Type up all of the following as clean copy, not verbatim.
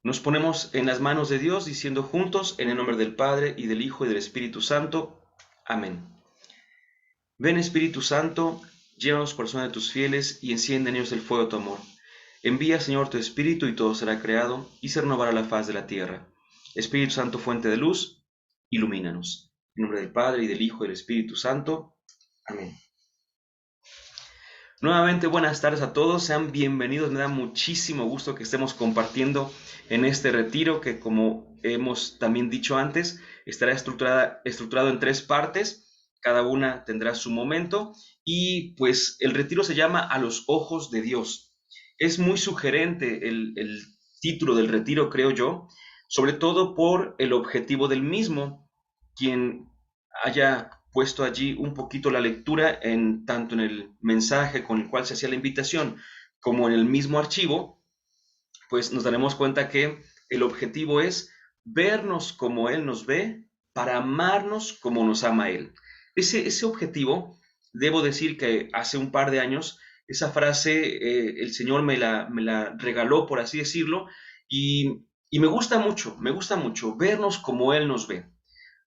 Nos ponemos en las manos de Dios diciendo juntos, en el nombre del Padre, y del Hijo, y del Espíritu Santo. Amén. Ven Espíritu Santo, llena los corazones de tus fieles y enciende en ellos el fuego de tu amor. Envía, Señor, tu Espíritu y todo será creado y se renovará la faz de la tierra. Espíritu Santo, fuente de luz, ilumínanos. En nombre del Padre, y del Hijo, y del Espíritu Santo. Amén. Nuevamente buenas tardes a todos, sean bienvenidos, me da muchísimo gusto que estemos compartiendo en este retiro que, como hemos también dicho antes, estará estructurado en 3 partes, cada una tendrá su momento y pues el retiro se llama A los ojos de Dios. Es muy sugerente el título del retiro, creo yo, sobre todo por el objetivo del mismo. Quien haya puesto allí un poquito la lectura, tanto en el mensaje con el cual se hacía la invitación como en el mismo archivo, pues nos daremos cuenta que el objetivo es vernos como Él nos ve para amarnos como nos ama Él. Ese objetivo, debo decir que hace un par de años, esa frase el Señor me la regaló, por así decirlo, y me gusta mucho vernos como Él nos ve.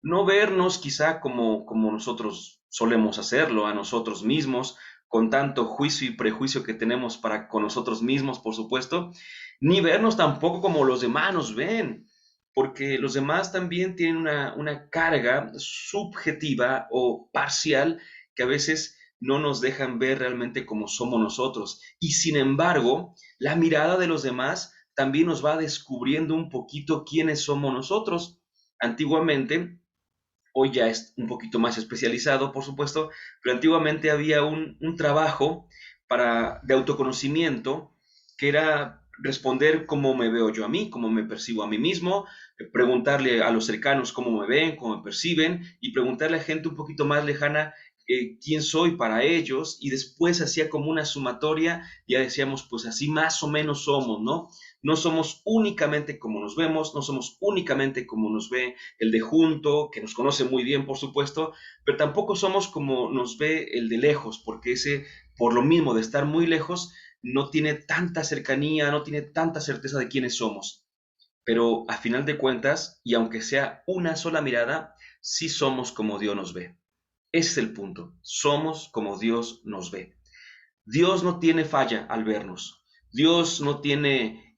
No vernos quizá como nosotros solemos hacerlo, a nosotros mismos, con tanto juicio y prejuicio que tenemos para con nosotros mismos, por supuesto, ni vernos tampoco como los demás nos ven, porque los demás también tienen una carga subjetiva o parcial que a veces no nos dejan ver realmente como somos nosotros. Y sin embargo, la mirada de los demás también nos va descubriendo un poquito quiénes somos nosotros. Antiguamente, hoy ya es un poquito más especializado, por supuesto, pero antiguamente había un trabajo de autoconocimiento que era responder cómo me veo yo a mí, cómo me percibo a mí mismo, preguntarle a los cercanos cómo me ven, cómo me perciben, y preguntarle a gente un poquito más lejana quién soy para ellos, y después hacía como una sumatoria, ya decíamos, pues así más o menos somos, ¿no? No somos únicamente como nos vemos, no somos únicamente como nos ve el de junto, que nos conoce muy bien, por supuesto, pero tampoco somos como nos ve el de lejos, porque ese, por lo mismo de estar muy lejos, no tiene tanta cercanía, no tiene tanta certeza de quiénes somos. Pero a final de cuentas, y aunque sea una sola mirada, sí somos como Dios nos ve. Ese es el punto. Somos como Dios nos ve. Dios no tiene falla al vernos. Dios no tiene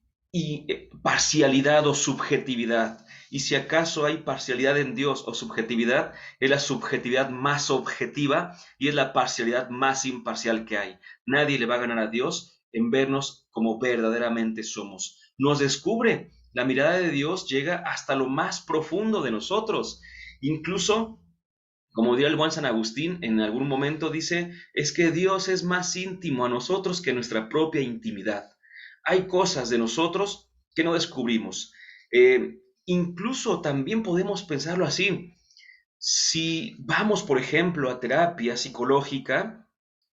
parcialidad o subjetividad. Y si acaso hay parcialidad en Dios o subjetividad, es la subjetividad más objetiva y es la parcialidad más imparcial que hay. Nadie le va a ganar a Dios en vernos como verdaderamente somos. Nos descubre. La mirada de Dios llega hasta lo más profundo de nosotros. Incluso, como diría el buen San Agustín, en algún momento dice, es que Dios es más íntimo a nosotros que nuestra propia intimidad. Hay cosas de nosotros que no descubrimos. Incluso también podemos pensarlo así. Si vamos, por ejemplo, a terapia psicológica,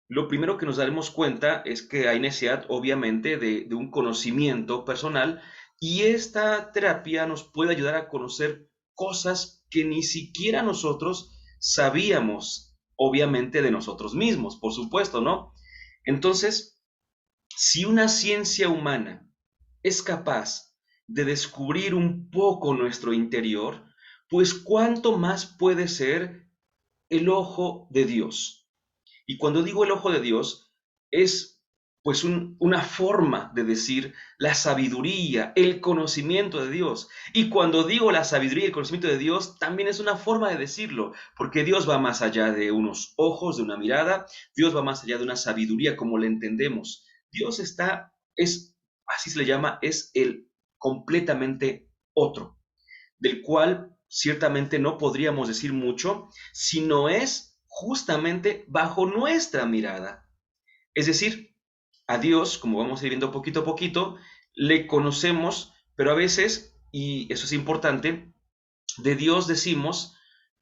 lo primero que nos daremos cuenta es que hay necesidad, obviamente, de un conocimiento personal y esta terapia nos puede ayudar a conocer cosas que ni siquiera nosotros sabíamos, obviamente, de nosotros mismos, por supuesto, ¿no? Entonces, si una ciencia humana es capaz de descubrir un poco nuestro interior, pues cuánto más puede ser el ojo de Dios. Y cuando digo el ojo de Dios, es pues una forma de decir la sabiduría, el conocimiento de Dios. Y cuando digo la sabiduría y el conocimiento de Dios, también es una forma de decirlo, porque Dios va más allá de unos ojos, de una mirada, Dios va más allá de una sabiduría como le entendemos. Dios así se le llama, es el completamente otro, del cual ciertamente no podríamos decir mucho si no es justamente bajo nuestra mirada. Es decir, a Dios, como vamos a ir viendo poquito a poquito, le conocemos, pero a veces, y eso es importante, de Dios decimos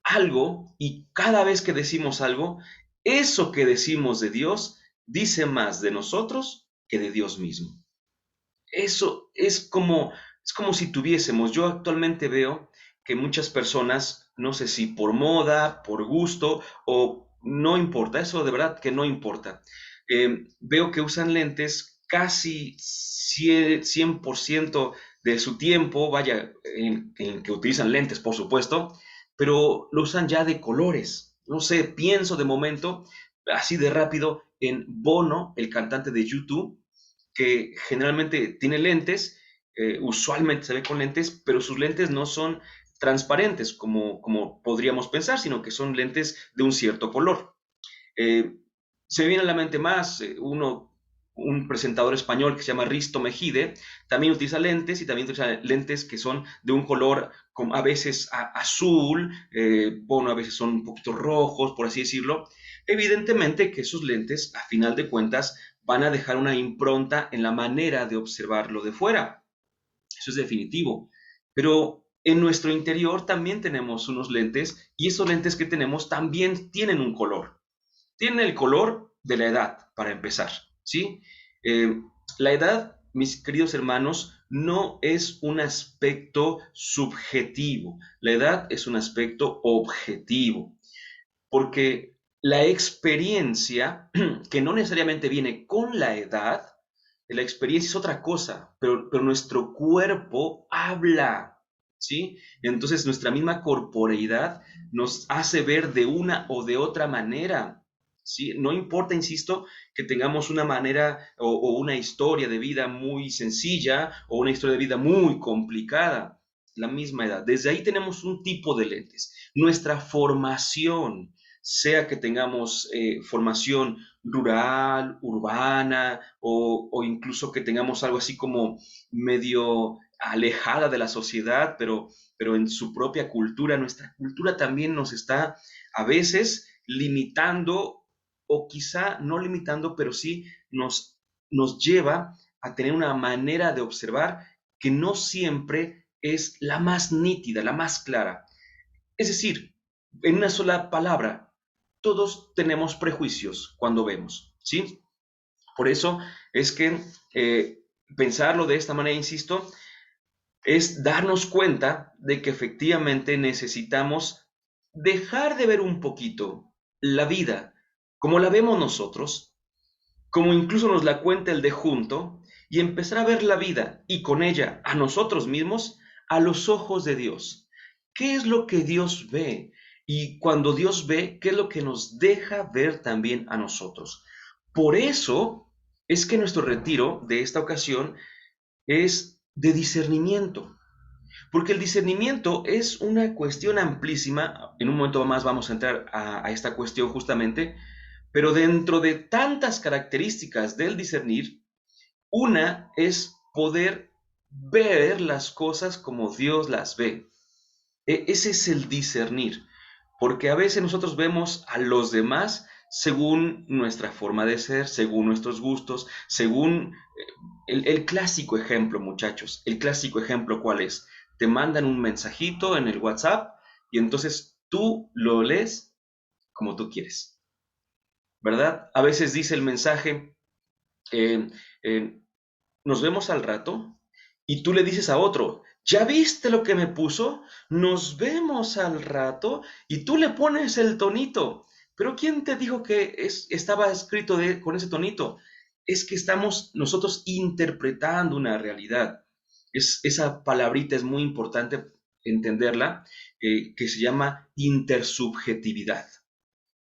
algo y cada vez que decimos algo, eso que decimos de Dios dice más de nosotros que de Dios mismo. Eso es como si tuviésemos, yo actualmente veo que muchas personas, no sé si por moda, por gusto o no importa, eso de verdad que no importa. Veo que usan lentes casi 100% de su tiempo, vaya, en que utilizan lentes, por supuesto, pero lo usan ya de colores. No sé, pienso de momento, así de rápido, en Bono, el cantante de YouTube, que generalmente tiene lentes, usualmente se ve con lentes, pero sus lentes no son transparentes como podríamos pensar, sino que son lentes de un cierto color. Eh, Se me viene a la mente más un presentador español que se llama Risto Mejide, también utiliza lentes y también utiliza lentes que son de un color como a veces azul, bueno, a veces son un poquito rojos, por así decirlo. Evidentemente que esos lentes, a final de cuentas, van a dejar una impronta en la manera de observarlo de fuera. Eso es definitivo. Pero en nuestro interior también tenemos unos lentes y esos lentes que tenemos también tienen un color. Tiene el color de la edad, para empezar, ¿sí? Eh, la edad, mis queridos hermanos, no es un aspecto subjetivo. La edad es un aspecto objetivo, porque la experiencia, que no necesariamente viene con la edad, la experiencia es otra cosa, pero nuestro cuerpo habla, ¿sí? Entonces nuestra misma corporeidad nos hace ver de una o de otra manera, ¿sí? No importa, insisto, que tengamos una manera o una historia de vida muy sencilla o una historia de vida muy complicada, la misma edad. Desde ahí tenemos un tipo de lentes. Nuestra formación, sea que tengamos formación rural, urbana, o incluso que tengamos algo así como medio alejada de la sociedad, pero en su propia cultura, nuestra cultura también nos está a veces limitando, o quizá no limitando, pero sí nos lleva a tener una manera de observar que no siempre es la más nítida, la más clara. Es decir, en una sola palabra, todos tenemos prejuicios cuando vemos, ¿sí? Por eso es que pensarlo de esta manera, insisto, es darnos cuenta de que efectivamente necesitamos dejar de ver un poquito la vida como la vemos nosotros, como incluso nos la cuenta el de junto, y empezar a ver la vida y con ella a nosotros mismos a los ojos de Dios. ¿Qué es lo que Dios ve? Y cuando Dios ve, ¿qué es lo que nos deja ver también a nosotros? Por eso es que nuestro retiro de esta ocasión es de discernimiento, porque el discernimiento es una cuestión amplísima. En un momento más vamos a entrar a esta cuestión justamente, pero dentro de tantas características del discernir, una es poder ver las cosas como Dios las ve. Ese es el discernir, porque a veces nosotros vemos a los demás según nuestra forma de ser, según nuestros gustos, según el clásico ejemplo, muchachos. El clásico ejemplo, ¿cuál es? Te mandan un mensajito en el WhatsApp y entonces tú lo lees como tú quieres, ¿verdad? A veces dice el mensaje, eh, eh, nos vemos al rato, y tú le dices a otro, ¿ya viste lo que me puso? Nos vemos al rato, y tú le pones el tonito. Pero ¿quién te dijo que estaba escrito con ese tonito? Es que estamos nosotros interpretando una realidad. Esa palabrita es muy importante entenderla, que se llama intersubjetividad.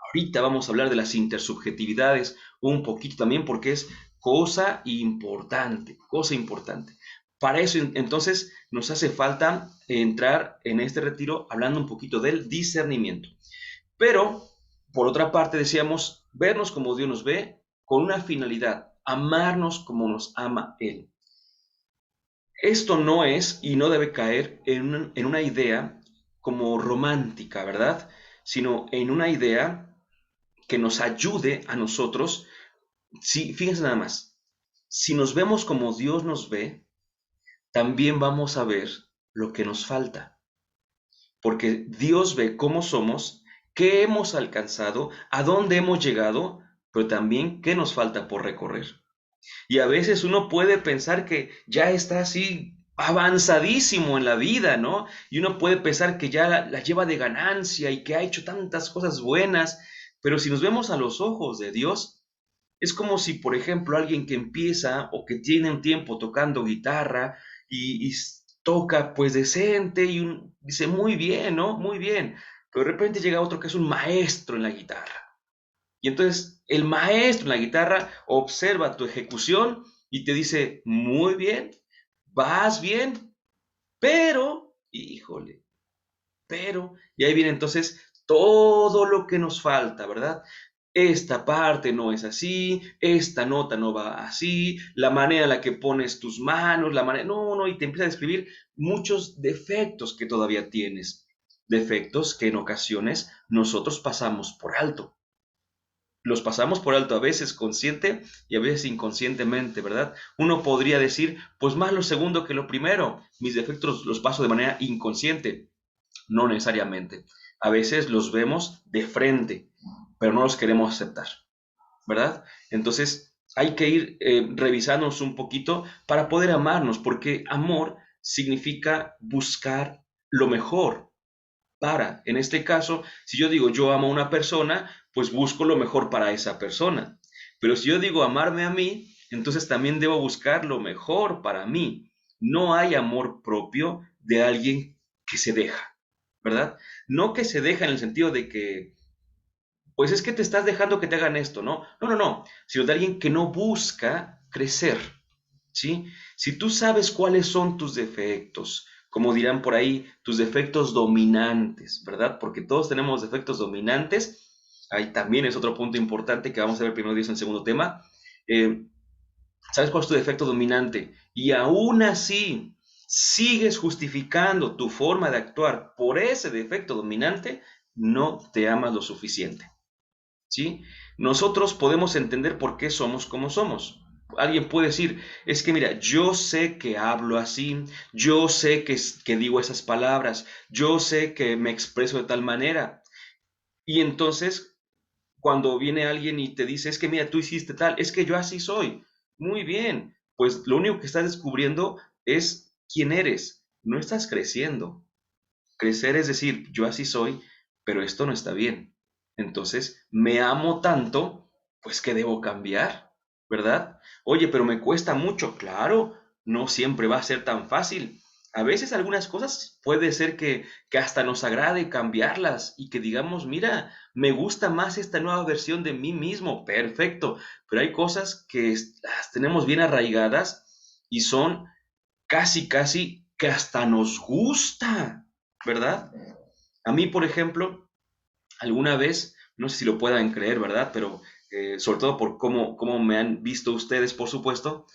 Ahorita vamos a hablar de las intersubjetividades un poquito también porque es cosa importante, cosa importante. Para eso entonces nos hace falta entrar en este retiro hablando un poquito del discernimiento. Pero, por otra parte, decíamos, vernos como Dios nos ve con una finalidad, amarnos como nos ama Él. Esto no es y no debe caer en una idea como romántica, ¿verdad? Sino en una idea que nos ayude a nosotros. Sí, fíjense nada más, si nos vemos como Dios nos ve, también vamos a ver lo que nos falta, porque Dios ve cómo somos, qué hemos alcanzado, a dónde hemos llegado, pero también qué nos falta por recorrer. Y a veces uno puede pensar que ya está así avanzadísimo en la vida, ¿no? Y uno puede pensar que ya la lleva de ganancia y que ha hecho tantas cosas buenas, pero si nos vemos a los ojos de Dios, es como si, por ejemplo, alguien que empieza o que tiene un tiempo tocando guitarra y toca pues decente y dice muy bien, ¿no? Muy bien. Pero de repente llega otro que es un maestro en la guitarra. Y entonces el maestro en la guitarra observa tu ejecución y te dice, muy bien, vas bien, pero, híjole, y ahí viene entonces todo lo que nos falta, ¿verdad? Esta parte no es así, esta nota no va así, la manera en la que pones tus manos, la manera, no, no, y te empieza a describir muchos defectos que todavía tienes, defectos que en ocasiones nosotros pasamos por alto. Los pasamos por alto a veces consciente y a veces inconscientemente, ¿verdad? Uno podría decir, pues más lo segundo que lo primero, mis defectos los paso de manera inconsciente. No necesariamente. A veces los vemos de frente, pero no los queremos aceptar, ¿verdad? Entonces hay que ir revisándonos un poquito para poder amarnos, porque amor significa buscar lo mejor en este caso, si yo digo yo amo a una persona, pues busco lo mejor para esa persona. Pero si yo digo amarme a mí, entonces también debo buscar lo mejor para mí. No hay amor propio de alguien que se deja, ¿verdad? No que se deja en el sentido de que, pues es que te estás dejando que te hagan esto, ¿no? No, no, no, sino de alguien que no busca crecer, ¿sí? Si tú sabes cuáles son tus defectos, como dirán por ahí, tus defectos dominantes, ¿verdad? Porque todos tenemos defectos dominantes. Ahí también es otro punto importante que vamos a ver primero Dios en el segundo tema. Eh, ¿Sabes cuál es tu defecto dominante? Y aún así sigues justificando tu forma de actuar por ese defecto dominante, no te amas lo suficiente. ¿Sí? Nosotros podemos entender por qué somos como somos. Alguien puede decir, es que mira, yo sé que hablo así, yo sé que digo esas palabras, yo sé que me expreso de tal manera. Y entonces, cuando viene alguien y te dice, es que mira, tú hiciste tal, es que yo así soy. Muy bien, pues lo único que estás descubriendo es quién eres, no estás creciendo. Crecer es decir, yo así soy, pero esto no está bien. Entonces, me amo tanto, pues que debo cambiar, ¿verdad? Oye, pero me cuesta mucho, claro, no siempre va a ser tan fácil. A veces algunas cosas puede ser que hasta nos agrade cambiarlas y que digamos, mira, me gusta más esta nueva versión de mí mismo, perfecto, pero hay cosas que las tenemos bien arraigadas y son casi, casi que hasta nos gusta, ¿verdad? A mí, por ejemplo, alguna vez, no sé si lo puedan creer, ¿verdad? Pero sobre todo por cómo me han visto ustedes, por supuesto,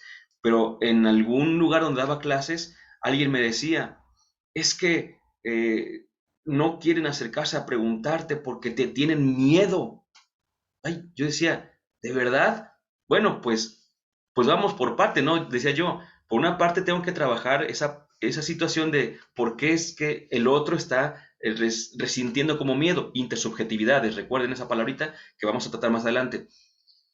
pero en algún lugar donde daba clases, alguien me decía, es que no quieren acercarse a preguntarte porque te tienen miedo. Ay, yo decía, ¿de verdad? Bueno, pues vamos por parte, ¿no? Decía yo, por una parte tengo que trabajar esa situación de por qué es que el otro está resintiendo como miedo, intersubjetividades, recuerden esa palabrita que vamos a tratar más adelante.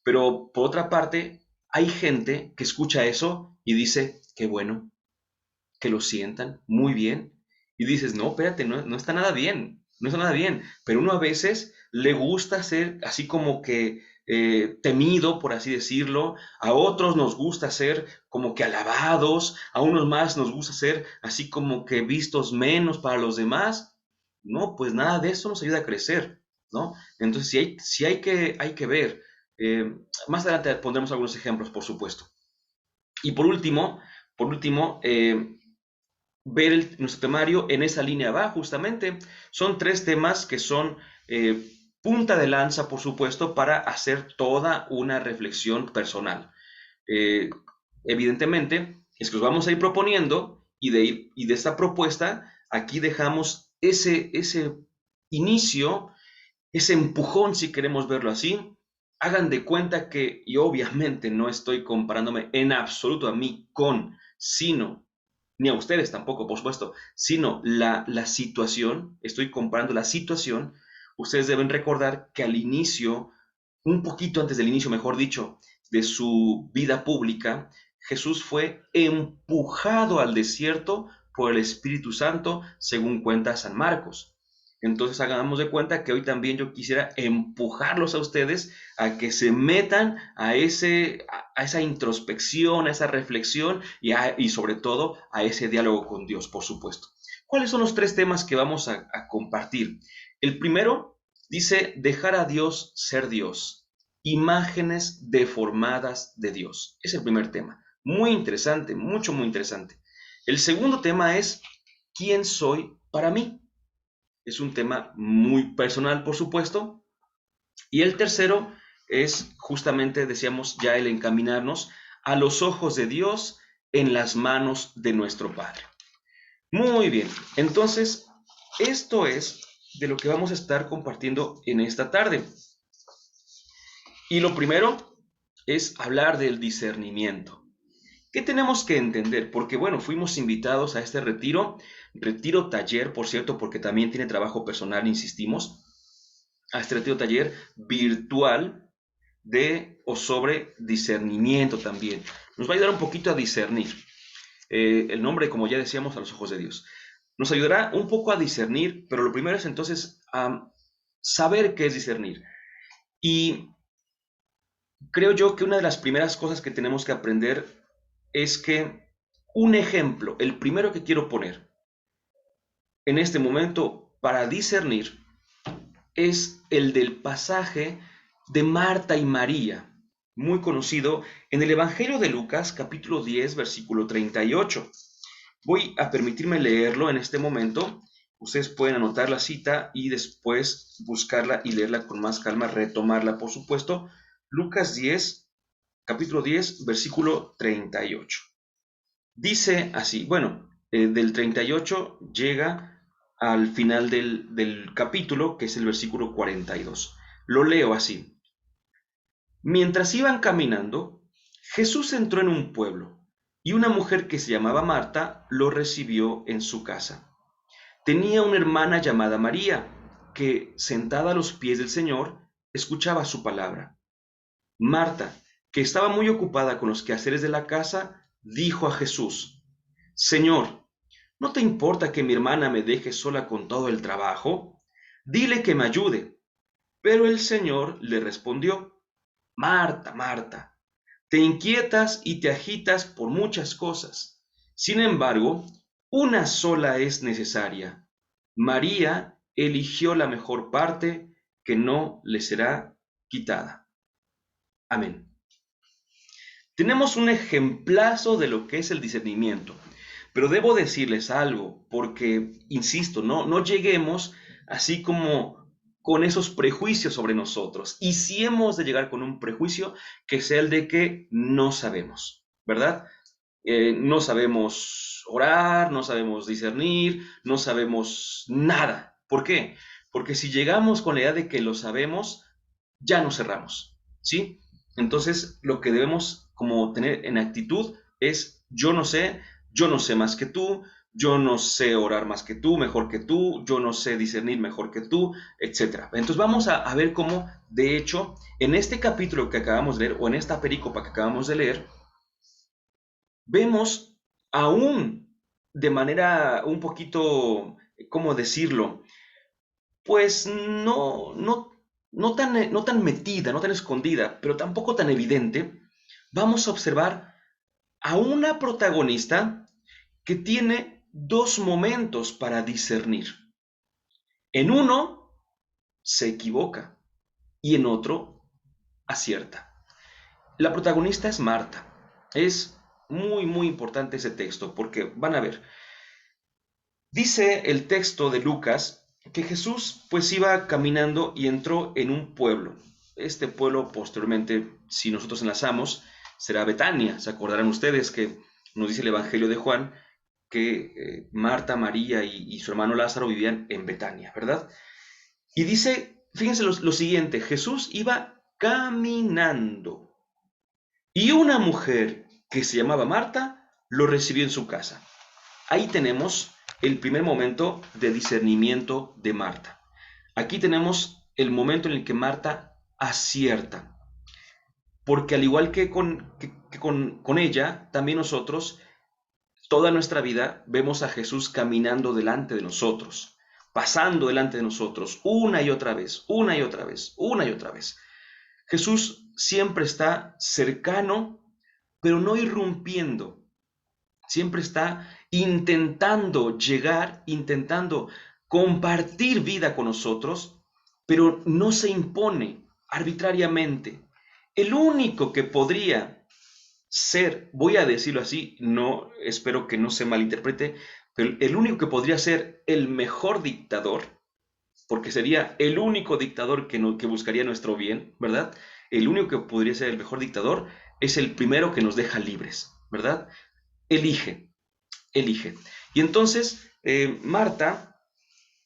Pero por otra parte, hay gente que escucha eso y dice, qué bueno, que lo sientan muy bien. Y dices, no, espérate, no, no está nada bien, no está nada bien. Pero uno a veces le gusta ser así como que temido, por así decirlo. A otros nos gusta ser como que alabados. A unos más nos gusta ser así como que vistos menos para los demás. No, pues nada de eso nos ayuda a crecer, ¿no? Entonces, hay que ver. Eh, Más adelante pondremos algunos ejemplos, por supuesto. Y por último, ver nuestro temario en esa línea va justamente. Son tres temas que son punta de lanza, por supuesto, para hacer toda una reflexión personal. Eh, Evidentemente, es que os vamos a ir proponiendo y de esta propuesta, aquí dejamos ese inicio, ese empujón, si queremos verlo así. Hagan de cuenta que, y obviamente no estoy comparándome en absoluto a mí con, sino ni a ustedes tampoco, por supuesto, sino la situación, estoy comparando la situación, ustedes deben recordar que al inicio, un poquito antes del inicio, mejor dicho, de su vida pública, Jesús fue empujado al desierto por el Espíritu Santo, según cuenta San Marcos. Entonces hagamos de cuenta que hoy también yo quisiera empujarlos a ustedes a que se metan a esa introspección, a esa reflexión y sobre todo a ese diálogo con Dios, por supuesto. ¿Cuáles son los tres temas que vamos a compartir? El primero dice dejar a Dios ser Dios, imágenes deformadas de Dios. Es el primer tema. Muy interesante, mucho, muy interesante. El segundo tema es ¿quién soy para mí? Es un tema muy personal, por supuesto. Y el tercero es justamente, decíamos ya, el encaminarnos a los ojos de Dios en las manos de nuestro Padre. Muy bien, entonces esto es de lo que vamos a estar compartiendo en esta tarde. Y lo primero es hablar del discernimiento. ¿Qué tenemos que entender? Porque bueno, fuimos invitados a este retiro taller, por cierto, porque también tiene trabajo personal, insistimos, a este retiro taller virtual de o sobre discernimiento también. Nos va a ayudar un poquito a discernir. El nombre, como ya decíamos, a los ojos de Dios. Nos ayudará un poco a discernir, pero lo primero es entonces a saber qué es discernir. Y creo yo que una de las primeras cosas que tenemos que aprender es que un ejemplo, el primero que quiero poner en este momento para discernir, es el del pasaje de Marta y María, muy conocido en el Evangelio de Lucas, capítulo 10, versículo 38. Voy a permitirme leerlo en este momento. Ustedes pueden anotar la cita y después buscarla y leerla con más calma, retomarla, por supuesto. Lucas 10, capítulo 10, versículo 38. Dice así, bueno, del 38 llega al final del capítulo, que es el versículo 42. Lo leo así. Mientras iban caminando, Jesús entró en un pueblo, y una mujer que se llamaba Marta lo recibió en su casa. Tenía una hermana llamada María, que, sentada a los pies del Señor, escuchaba su palabra. Marta, que estaba muy ocupada con los quehaceres de la casa, dijo a Jesús: Señor, ¿no te importa que mi hermana me deje sola con todo el trabajo? Dile que me ayude. Pero el Señor le respondió: Marta, Marta, te inquietas y te agitas por muchas cosas. Sin embargo, una sola es necesaria. María eligió la mejor parte, que no le será quitada. Amén. Tenemos un ejemplazo de lo que es el discernimiento. Pero debo decirles algo, porque, insisto, no lleguemos así como con esos prejuicios sobre nosotros. Y si hemos de llegar con un prejuicio, que sea el de que no sabemos, ¿verdad? No sabemos orar, no sabemos discernir, no sabemos nada. ¿Por qué? Porque si llegamos con la idea de que lo sabemos, ya nos cerramos, ¿sí? Entonces, lo que debemos como tener en actitud es: yo no sé más que tú, yo no sé orar más que tú, mejor que tú, yo no sé discernir mejor que tú, etcétera. Entonces vamos a ver cómo, de hecho, en este capítulo que acabamos de leer, o en esta perícopa que acabamos de leer, vemos aún de manera un poquito, ¿cómo decirlo? Pues no tan metida, no tan escondida, pero tampoco tan evidente. Vamos a observar a una protagonista que tiene dos momentos para discernir. En uno se equivoca y en otro acierta. La protagonista es Marta. Es muy, muy importante ese texto porque van a ver. Dice el texto de Lucas que Jesús pues iba caminando y entró en un pueblo. Este pueblo posteriormente, si nosotros enlazamos, será Betania. Se acordarán ustedes que nos dice el Evangelio de Juan que Marta, María y su hermano Lázaro vivían en Betania, ¿verdad? Y dice, fíjense lo siguiente, Jesús iba caminando y una mujer que se llamaba Marta lo recibió en su casa. Ahí tenemos el primer momento de discernimiento de Marta. Aquí tenemos el momento en el que Marta acierta, porque al igual que con ella, también nosotros, toda nuestra vida, vemos a Jesús caminando delante de nosotros. pasando delante de nosotros una y otra vez, una y otra vez, una y otra vez. Jesús siempre está cercano, pero no irrumpiendo. Siempre está intentando llegar, intentando compartir vida con nosotros, pero no se impone arbitrariamente. El único que podría ser, voy a decirlo así, no, espero que no se malinterprete, pero el único que podría ser el mejor dictador, porque sería el único dictador que buscaría nuestro bien, ¿verdad? El único que podría ser el mejor dictador es el primero que nos deja libres, ¿verdad? Elige, elige. Y entonces Marta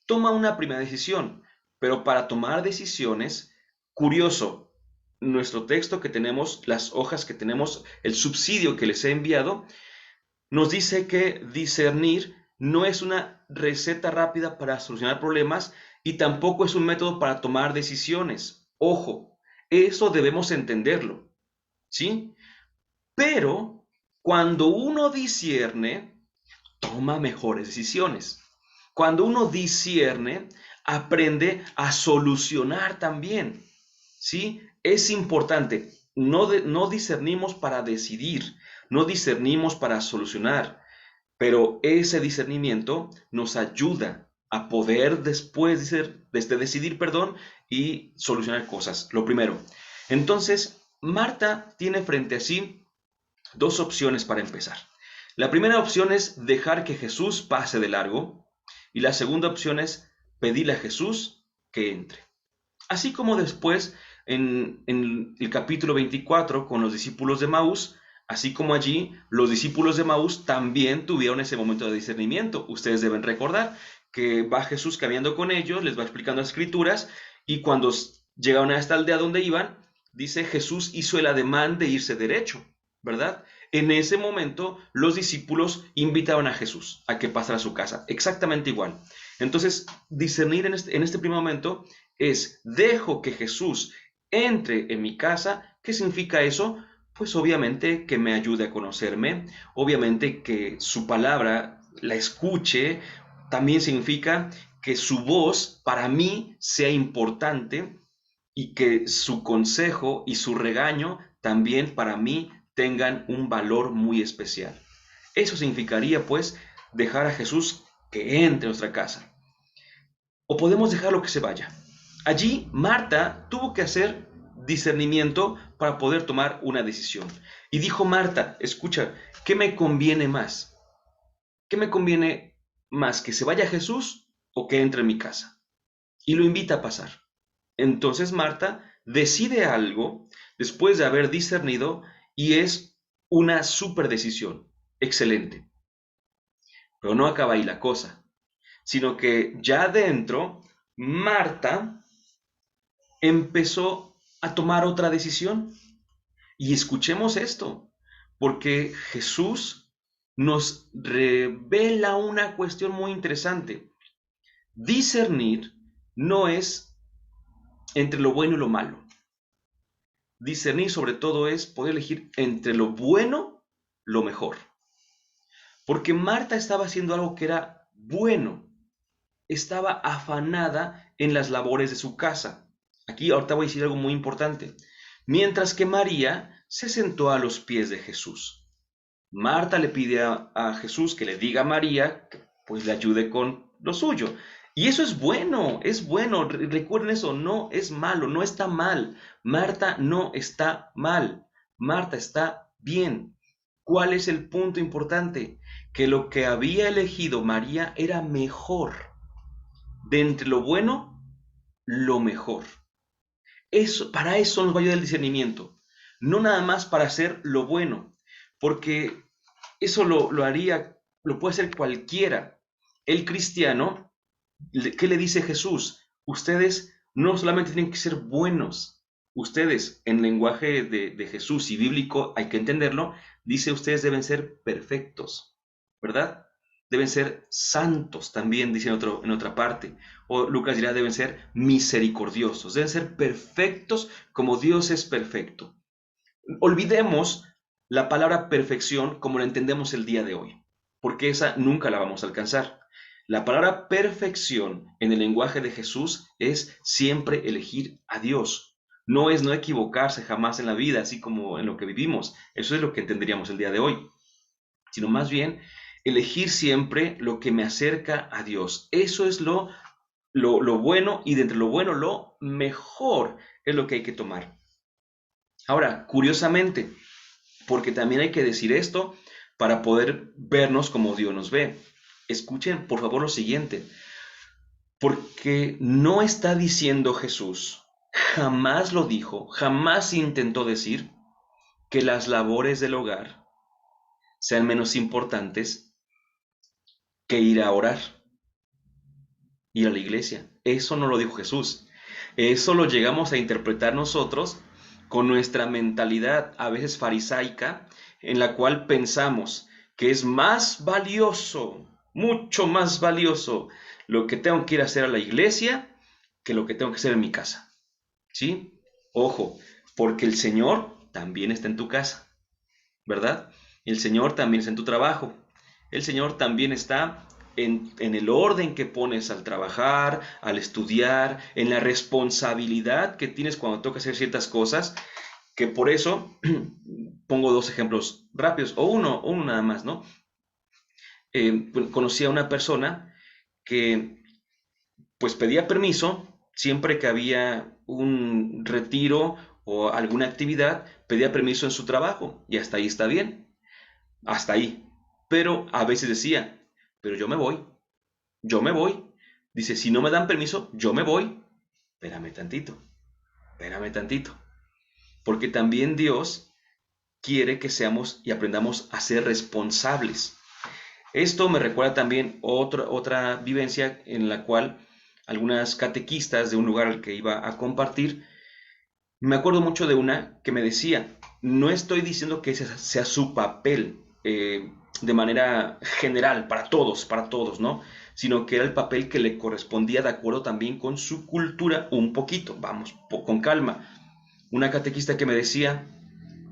toma una primera decisión, pero para tomar decisiones, curioso, nuestro texto que tenemos, las hojas que tenemos, el subsidio que les he enviado, nos dice que discernir no es una receta rápida para solucionar problemas y tampoco es un método para tomar decisiones. Ojo, eso debemos entenderlo, ¿sí? Pero cuando uno discierne, toma mejores decisiones. Cuando uno discierne, aprende a solucionar también, ¿sí? Es importante. No discernimos para decidir, no discernimos para solucionar, pero ese discernimiento nos ayuda a poder después decidir, perdón, y solucionar cosas. Lo primero. Entonces, Marta tiene frente a sí dos opciones para empezar. La primera opción es dejar que Jesús pase de largo y la segunda opción es pedirle a Jesús que entre. Así como después en el capítulo 24 con los discípulos de Maús, así como allí los discípulos de Maús también tuvieron ese momento de discernimiento. Ustedes deben recordar que va Jesús caminando con ellos, les va explicando las escrituras y cuando llegaron a esta aldea donde iban, dice Jesús hizo el ademán de irse derecho, ¿verdad? En ese momento los discípulos invitaron a Jesús a que pasara a su casa, exactamente igual. Entonces, discernir en este primer momento es, dejo que Jesús entre en mi casa. ¿Qué significa eso? Pues obviamente que me ayude a conocerme, obviamente que su palabra la escuche, también significa que su voz para mí sea importante y que su consejo y su regaño también para mí tengan un valor muy especial. Eso significaría pues dejar a Jesús que entre a nuestra casa. O podemos dejarlo que se vaya. Allí Marta tuvo que hacer discernimiento para poder tomar una decisión. Y dijo Marta, escucha, ¿qué me conviene más? ¿Qué me conviene más? ¿Que se vaya Jesús o que entre en mi casa? Y lo invita a pasar. Entonces Marta decide algo después de haber discernido y es una super decisión. Excelente. Pero no acaba ahí la cosa, sino que ya dentro, Marta empezó a tomar otra decisión. Y escuchemos esto, porque Jesús nos revela una cuestión muy interesante. Discernir no es entre lo bueno y lo malo. Discernir sobre todo es poder elegir entre lo bueno, lo mejor. Porque Marta estaba haciendo algo que era bueno, estaba afanada en las labores de su casa. Aquí ahorita voy a decir algo muy importante. Mientras que María se sentó a los pies de Jesús. Marta le pide a Jesús que le diga a María que pues le ayude con lo suyo. Y eso es bueno, es bueno. Recuerden eso, no es malo, no está mal. Marta no está mal, Marta está bien. ¿Cuál es el punto importante? Que lo que había elegido María era mejor. De entre lo bueno, lo mejor. Eso, para eso nos va a ayudar el discernimiento. No nada más para hacer lo bueno, porque eso lo haría, lo puede hacer cualquiera. El cristiano, ¿qué le dice Jesús? Ustedes no solamente tienen que ser buenos, ustedes, en lenguaje de Jesús y bíblico, hay que entenderlo, dice ustedes deben ser perfectos, ¿verdad? Deben ser santos, también dice en otra parte. O Lucas dirá, deben ser misericordiosos, deben ser perfectos como Dios es perfecto. Olvidemos la palabra perfección como la entendemos el día de hoy, porque esa nunca la vamos a alcanzar. La palabra perfección en el lenguaje de Jesús es siempre elegir a Dios. No es no equivocarse jamás en la vida, así como en lo que vivimos. Eso es lo que entenderíamos el día de hoy. Sino más bien elegir siempre lo que me acerca a Dios. Eso es lo bueno, y de entre lo bueno, lo mejor es lo que hay que tomar. Ahora, curiosamente, porque también hay que decir esto para poder vernos como Dios nos ve. Escuchen, por favor, lo siguiente. Porque no está diciendo Jesús, jamás lo dijo, jamás intentó decir que las labores del hogar sean menos importantes que ir a orar, ir a la iglesia. Eso no lo dijo Jesús. Eso lo llegamos a interpretar nosotros con nuestra mentalidad a veces farisaica, en la cual pensamos que es más valioso, mucho más valioso lo que tengo que ir a hacer a la iglesia que lo que tengo que hacer en mi casa. ¿Sí? Ojo, porque el Señor también está en tu casa, ¿verdad? El Señor también está en tu trabajo. El Señor también está en el orden que pones al trabajar, al estudiar, en la responsabilidad que tienes cuando toca hacer ciertas cosas, que por eso pongo dos ejemplos rápidos, o uno nada más, ¿no? Conocí a una persona que pues pedía permiso siempre que había un retiro o alguna actividad, pedía permiso en su trabajo y hasta ahí está bien, hasta ahí. Pero a veces decía, pero yo me voy, yo me voy. Dice, si no me dan permiso, yo me voy. Espérame tantito. Porque también Dios quiere que seamos y aprendamos a ser responsables. Esto me recuerda también otra vivencia en la cual algunas catequistas de un lugar al que iba a compartir, me acuerdo mucho de una que me decía, no estoy diciendo que ese sea su papel de manera general para todos, ¿no? Sino que era el papel que le correspondía de acuerdo también con su cultura un poquito, vamos, con calma. Una catequista que me decía,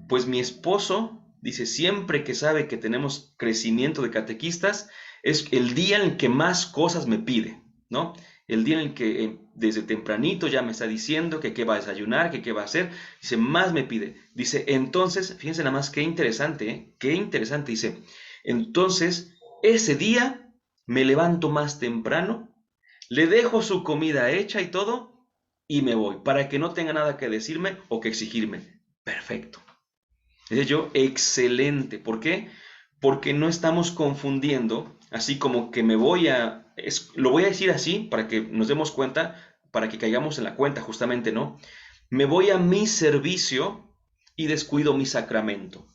pues mi esposo, dice, siempre que sabe que tenemos crecimiento de catequistas, es el día en el que más cosas me pide, ¿no? El día en el que desde tempranito ya me está diciendo que qué va a desayunar, que qué va a hacer, dice, más me pide. Dice, entonces, fíjense nada más qué interesante, ¿eh? Qué interesante, dice, entonces, ese día me levanto más temprano, le dejo su comida hecha y todo, y me voy, para que no tenga nada que decirme o que exigirme. Perfecto. Dice yo, excelente. ¿Por qué? Porque no estamos confundiendo, así como que lo voy a decir así para que nos demos cuenta, para que caigamos en la cuenta justamente, ¿no? Me voy a mi servicio y descuido mi sacramento.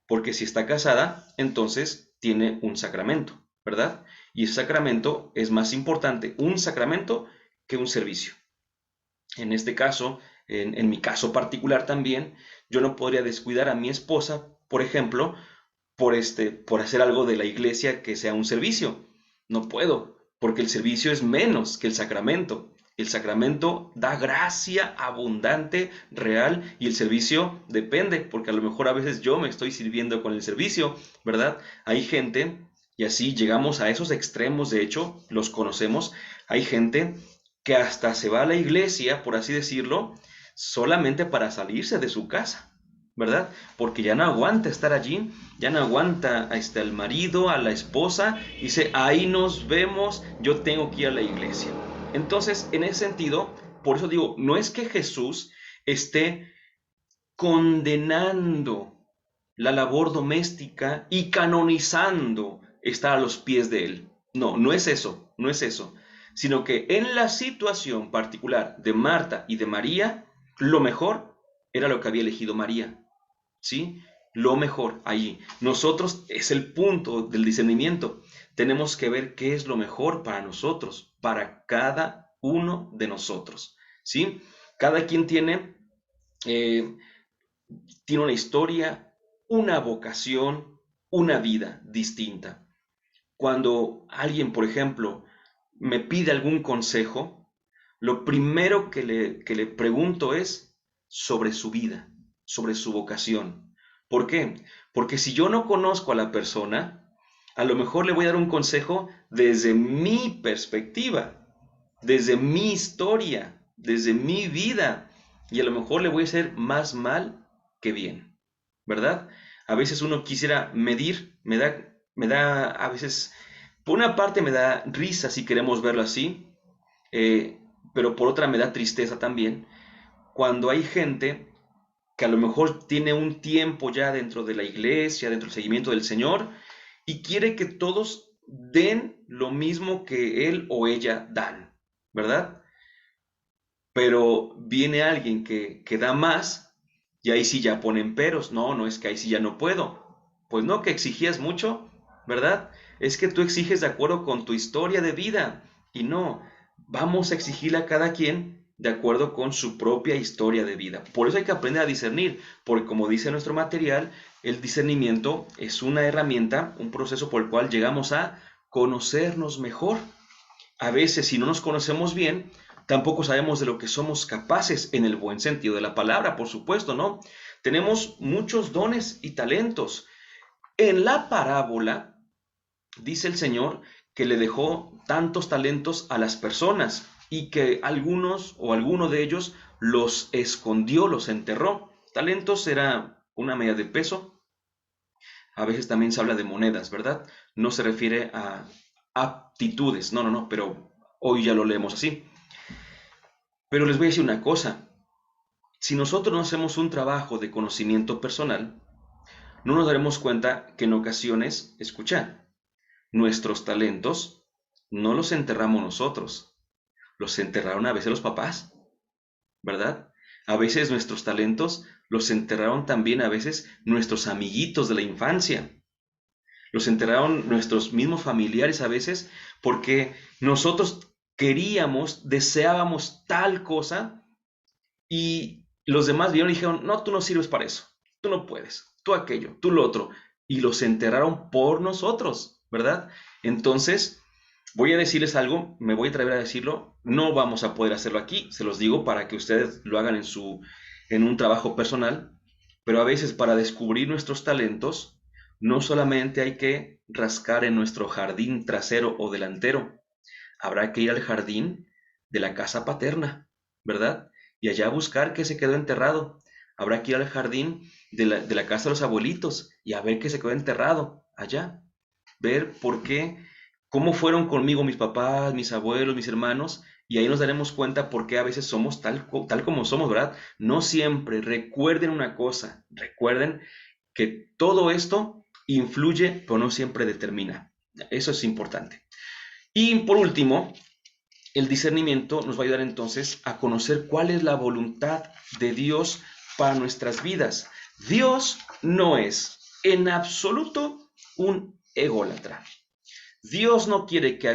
Porque si está casada, entonces tiene un sacramento, ¿verdad? Y ese sacramento es más importante, un sacramento que un servicio. En este caso, en mi caso particular también, yo no podría descuidar a mi esposa, por ejemplo, por hacer algo de la iglesia que sea un servicio. No puedo, porque el servicio es menos que el sacramento. El sacramento da gracia abundante, real, y el servicio depende, porque a lo mejor a veces yo me estoy sirviendo con el servicio, ¿verdad? Hay gente, y así llegamos a esos extremos, de hecho, los conocemos, hay gente que hasta se va a la iglesia, por así decirlo, solamente para salirse de su casa, ¿verdad? Porque ya no aguanta estar allí, ya no aguanta al marido, a la esposa, y dice, ahí nos vemos, yo tengo que ir a la iglesia. Entonces, en ese sentido, por eso digo, no es que Jesús esté condenando la labor doméstica y canonizando estar a los pies de él. No, no es eso, no es eso, sino que en la situación particular de Marta y de María, lo mejor era lo que había elegido María, ¿sí? Lo mejor allí. Nosotros es el punto del discernimiento. Tenemos que ver qué es lo mejor para nosotros, para cada uno de nosotros, ¿sí? Cada quien eh, tiene una historia, una vocación, una vida distinta. Cuando alguien, por ejemplo, me pide algún consejo, lo primero que le pregunto es sobre su vida, sobre su vocación. ¿Por qué? Porque si yo no conozco a la persona, A lo mejor le voy a dar un consejo desde mi perspectiva, desde mi historia, desde mi vida. Y a lo mejor le voy a hacer más mal que bien, ¿verdad? A veces uno quisiera medir, me da a veces, por una parte me da risa si queremos verlo así, pero por otra me da tristeza también, cuando hay gente que a lo mejor tiene un tiempo ya dentro de la iglesia, dentro del seguimiento del Señor, y quiere que todos den lo mismo que él o ella dan, ¿verdad? Pero viene alguien que da más y ahí sí ya ponen peros. No, no es que ahí sí ya no puedo. Pues no, que exigías mucho, ¿verdad? Es que tú exiges de acuerdo con tu historia de vida y no, vamos a exigirle a cada quien de acuerdo con su propia historia de vida. Por eso hay que aprender a discernir, porque como dice nuestro material, el discernimiento es una herramienta, un proceso por el cual llegamos a conocernos mejor. A veces, si no nos conocemos bien, tampoco sabemos de lo que somos capaces en el buen sentido de la palabra, por supuesto, ¿no? Tenemos muchos dones y talentos. En la parábola, dice el Señor que le dejó tantos talentos a las personas y que algunos o alguno de ellos los escondió, los enterró. Talentos era una medida de peso. A veces también se habla de monedas, ¿verdad? No se refiere a aptitudes, no, no, no, pero hoy ya lo leemos así. Pero les voy a decir una cosa, si nosotros no hacemos un trabajo de conocimiento personal, no nos daremos cuenta que en ocasiones, escucha, nuestros talentos no los enterramos nosotros, los enterraron a veces los papás, ¿verdad? A veces nuestros talentos los enterraron también a veces nuestros amiguitos de la infancia, los enterraron nuestros mismos familiares a veces porque nosotros queríamos, deseábamos tal cosa. Y los demás vieron y dijeron, no, tú no sirves para eso, tú no puedes, tú aquello, tú lo otro. Y los enterraron por nosotros, ¿verdad? Entonces, voy a decirles algo, me voy a atrever a decirlo, no vamos a poder hacerlo aquí, se los digo para que ustedes lo hagan en un trabajo personal, pero a veces para descubrir nuestros talentos, no solamente hay que rascar en nuestro jardín trasero o delantero, habrá que ir al jardín de la casa paterna, ¿verdad? Y allá buscar qué se quedó enterrado. Habrá que ir al jardín de la casa de los abuelitos y a ver qué se quedó enterrado allá. Ver por qué, cómo fueron conmigo mis papás, mis abuelos, mis hermanos, y ahí nos daremos cuenta por qué a veces somos tal como somos, ¿verdad? No siempre. Recuerden una cosa, recuerden que todo esto influye, pero no siempre determina. Eso es importante. Y por último, el discernimiento nos va a ayudar entonces a conocer cuál es la voluntad de Dios para nuestras vidas. Dios no es en absoluto un ególatra. Dios no quiere que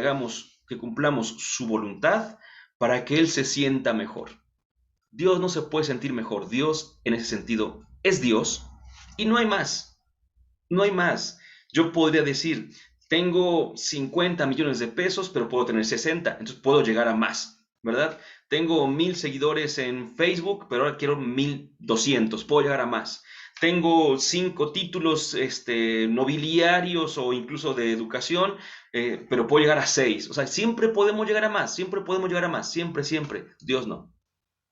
que cumplamos su voluntad para que Él se sienta mejor. Dios no se puede sentir mejor. Dios, en ese sentido, es Dios y no hay más. No hay más. Yo podría decir, tengo 50 millones de pesos, pero puedo tener 60, entonces puedo llegar a más, ¿verdad? Tengo 1000 seguidores en Facebook, pero ahora quiero 1200, puedo llegar a más. Tengo 5 títulos nobiliarios o incluso de educación, pero puedo llegar a 6. O sea, siempre podemos llegar a más, siempre podemos llegar a más, siempre, siempre. Dios no.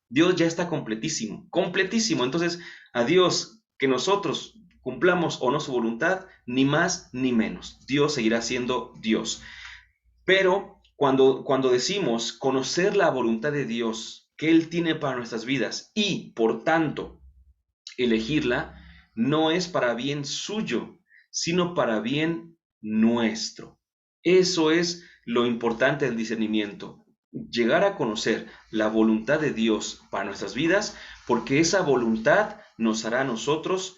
Dios ya está completísimo, completísimo. Entonces, a Dios que nosotros cumplamos o no su voluntad, ni más ni menos. Dios seguirá siendo Dios. Pero cuando decimos conocer la voluntad de Dios que Él tiene para nuestras vidas y, por tanto, elegirla, no es para bien suyo, sino para bien nuestro. Eso es lo importante del discernimiento, llegar a conocer la voluntad de Dios para nuestras vidas, porque esa voluntad nos hará a nosotros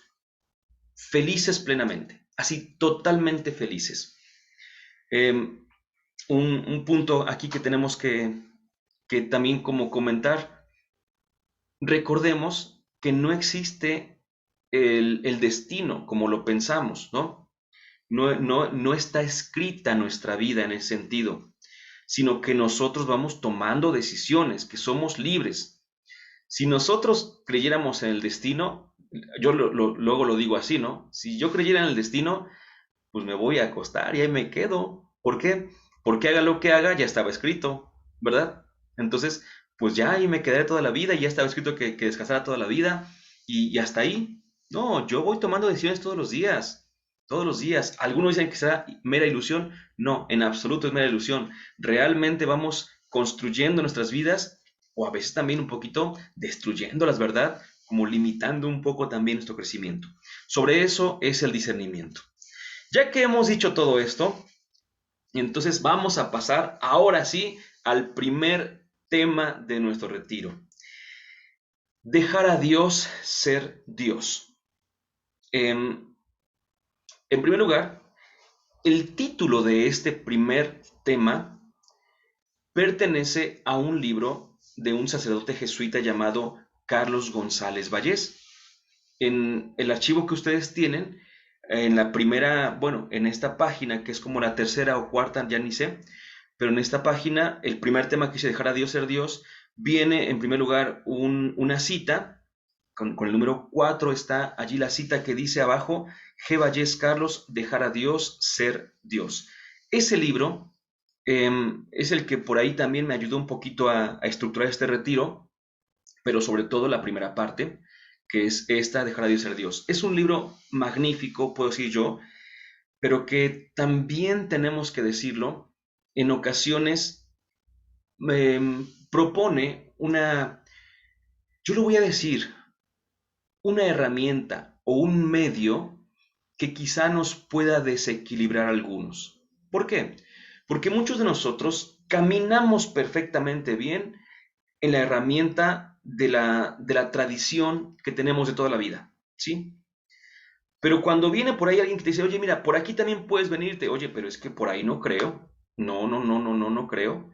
felices plenamente, así totalmente felices. Un punto aquí que tenemos que también como comentar, recordemos que no existe el destino como lo pensamos, ¿no? No está escrita nuestra vida en ese sentido, sino que nosotros vamos tomando decisiones, que somos libres. Si nosotros creyéramos en el destino, yo luego lo digo así, ¿no? Si yo creyera en el destino, pues me voy a acostar y ahí me quedo. ¿Por qué? Porque haga lo que haga, ya estaba escrito, ¿verdad? Entonces, pues ya ahí me quedaré toda la vida, y ya estaba escrito que descansara toda la vida, y hasta ahí. No, yo voy tomando decisiones todos los días, todos los días. Algunos dicen que será mera ilusión. No, en absoluto es mera ilusión. Realmente vamos construyendo nuestras vidas, o a veces también un poquito destruyéndolas, ¿verdad? Como limitando un poco también nuestro crecimiento. Sobre eso es el discernimiento. Ya que hemos dicho todo esto, entonces vamos a pasar ahora sí al primer tema de nuestro retiro. Dejar a Dios ser Dios. En primer lugar, el título de este primer tema pertenece a un libro de un sacerdote jesuita llamado Carlos González Vallés. En el archivo que ustedes tienen, en la primera, bueno, en esta página, que es como la tercera o cuarta, ya ni sé, pero en esta página, el primer tema que dice dejar a Dios ser Dios, viene en primer lugar una cita, con el número 4 está allí la cita que dice abajo, G. Vallés Carlos, dejar a Dios ser Dios. Ese libro es el que por ahí también me ayudó un poquito a estructurar este retiro, pero sobre todo la primera parte, que es esta, dejar a Dios ser Dios. Es un libro magnífico, puedo decir yo, pero que también tenemos que decirlo, en ocasiones propone yo lo voy a decir, una herramienta o un medio que quizá nos pueda desequilibrar a algunos. ¿Por qué? Porque muchos de nosotros caminamos perfectamente bien en la herramienta de la tradición que tenemos de toda la vida, ¿sí? Pero cuando viene por ahí alguien que te dice, oye, mira, por aquí también puedes venirte, oye, pero es que por ahí no creo, no, no, no, no, no, no creo.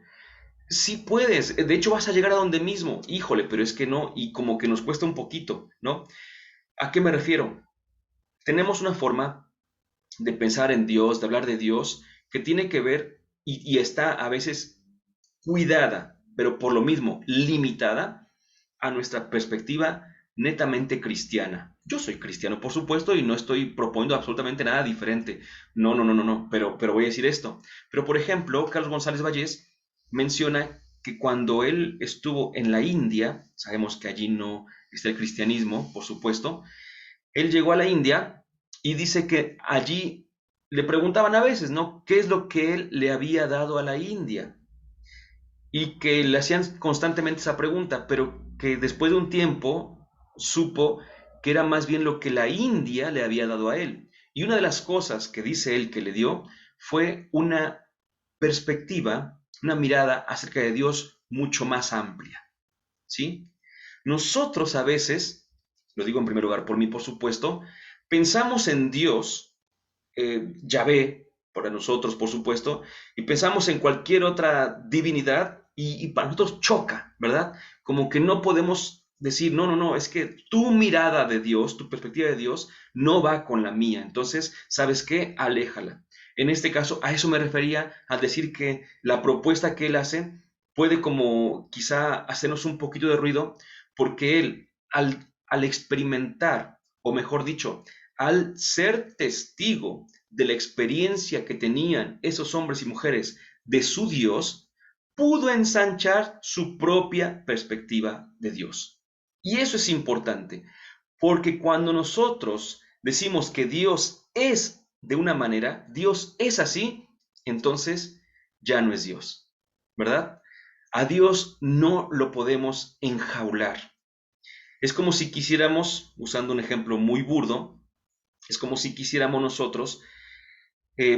Sí puedes, de hecho vas a llegar a donde mismo, híjole, pero es que no, y como que nos cuesta un poquito, ¿no? ¿A qué me refiero? Tenemos una forma de pensar en Dios, de hablar de Dios, que tiene que ver y está a veces cuidada, pero por lo mismo limitada a nuestra perspectiva netamente cristiana. Yo soy cristiano, por supuesto, y no estoy proponiendo absolutamente nada diferente. No, no, no, no, no, pero voy a decir esto. Pero, por ejemplo, Carlos González Vallés menciona que cuando él estuvo en la India, sabemos que allí no está el cristianismo, por supuesto, él llegó a la India y dice que allí le preguntaban a veces, ¿no? ¿Qué es lo que él le había dado a la India? Y que le hacían constantemente esa pregunta, pero que después de un tiempo supo que era más bien lo que la India le había dado a él. Y una de las cosas que dice él que le dio fue una perspectiva, una mirada acerca de Dios mucho más amplia, ¿sí? Nosotros a veces, lo digo en primer lugar por mí, por supuesto, pensamos en Dios, Yahvé, para nosotros, por supuesto, y pensamos en cualquier otra divinidad y para nosotros choca, ¿verdad? Como que no podemos decir, no, no, no, es que tu mirada de Dios, tu perspectiva de Dios, no va con la mía. Entonces, ¿sabes qué? Aléjala. En este caso, a eso me refería al decir que la propuesta que él hace puede como quizá hacernos un poquito de ruido, porque él, al experimentar, o mejor dicho, al ser testigo de la experiencia que tenían esos hombres y mujeres de su Dios, pudo ensanchar su propia perspectiva de Dios. Y eso es importante, porque cuando nosotros decimos que Dios es de una manera, Dios es así, entonces ya no es Dios, ¿verdad? A Dios no lo podemos enjaular. Es como si quisiéramos, usando un ejemplo muy burdo, es como si quisiéramos nosotros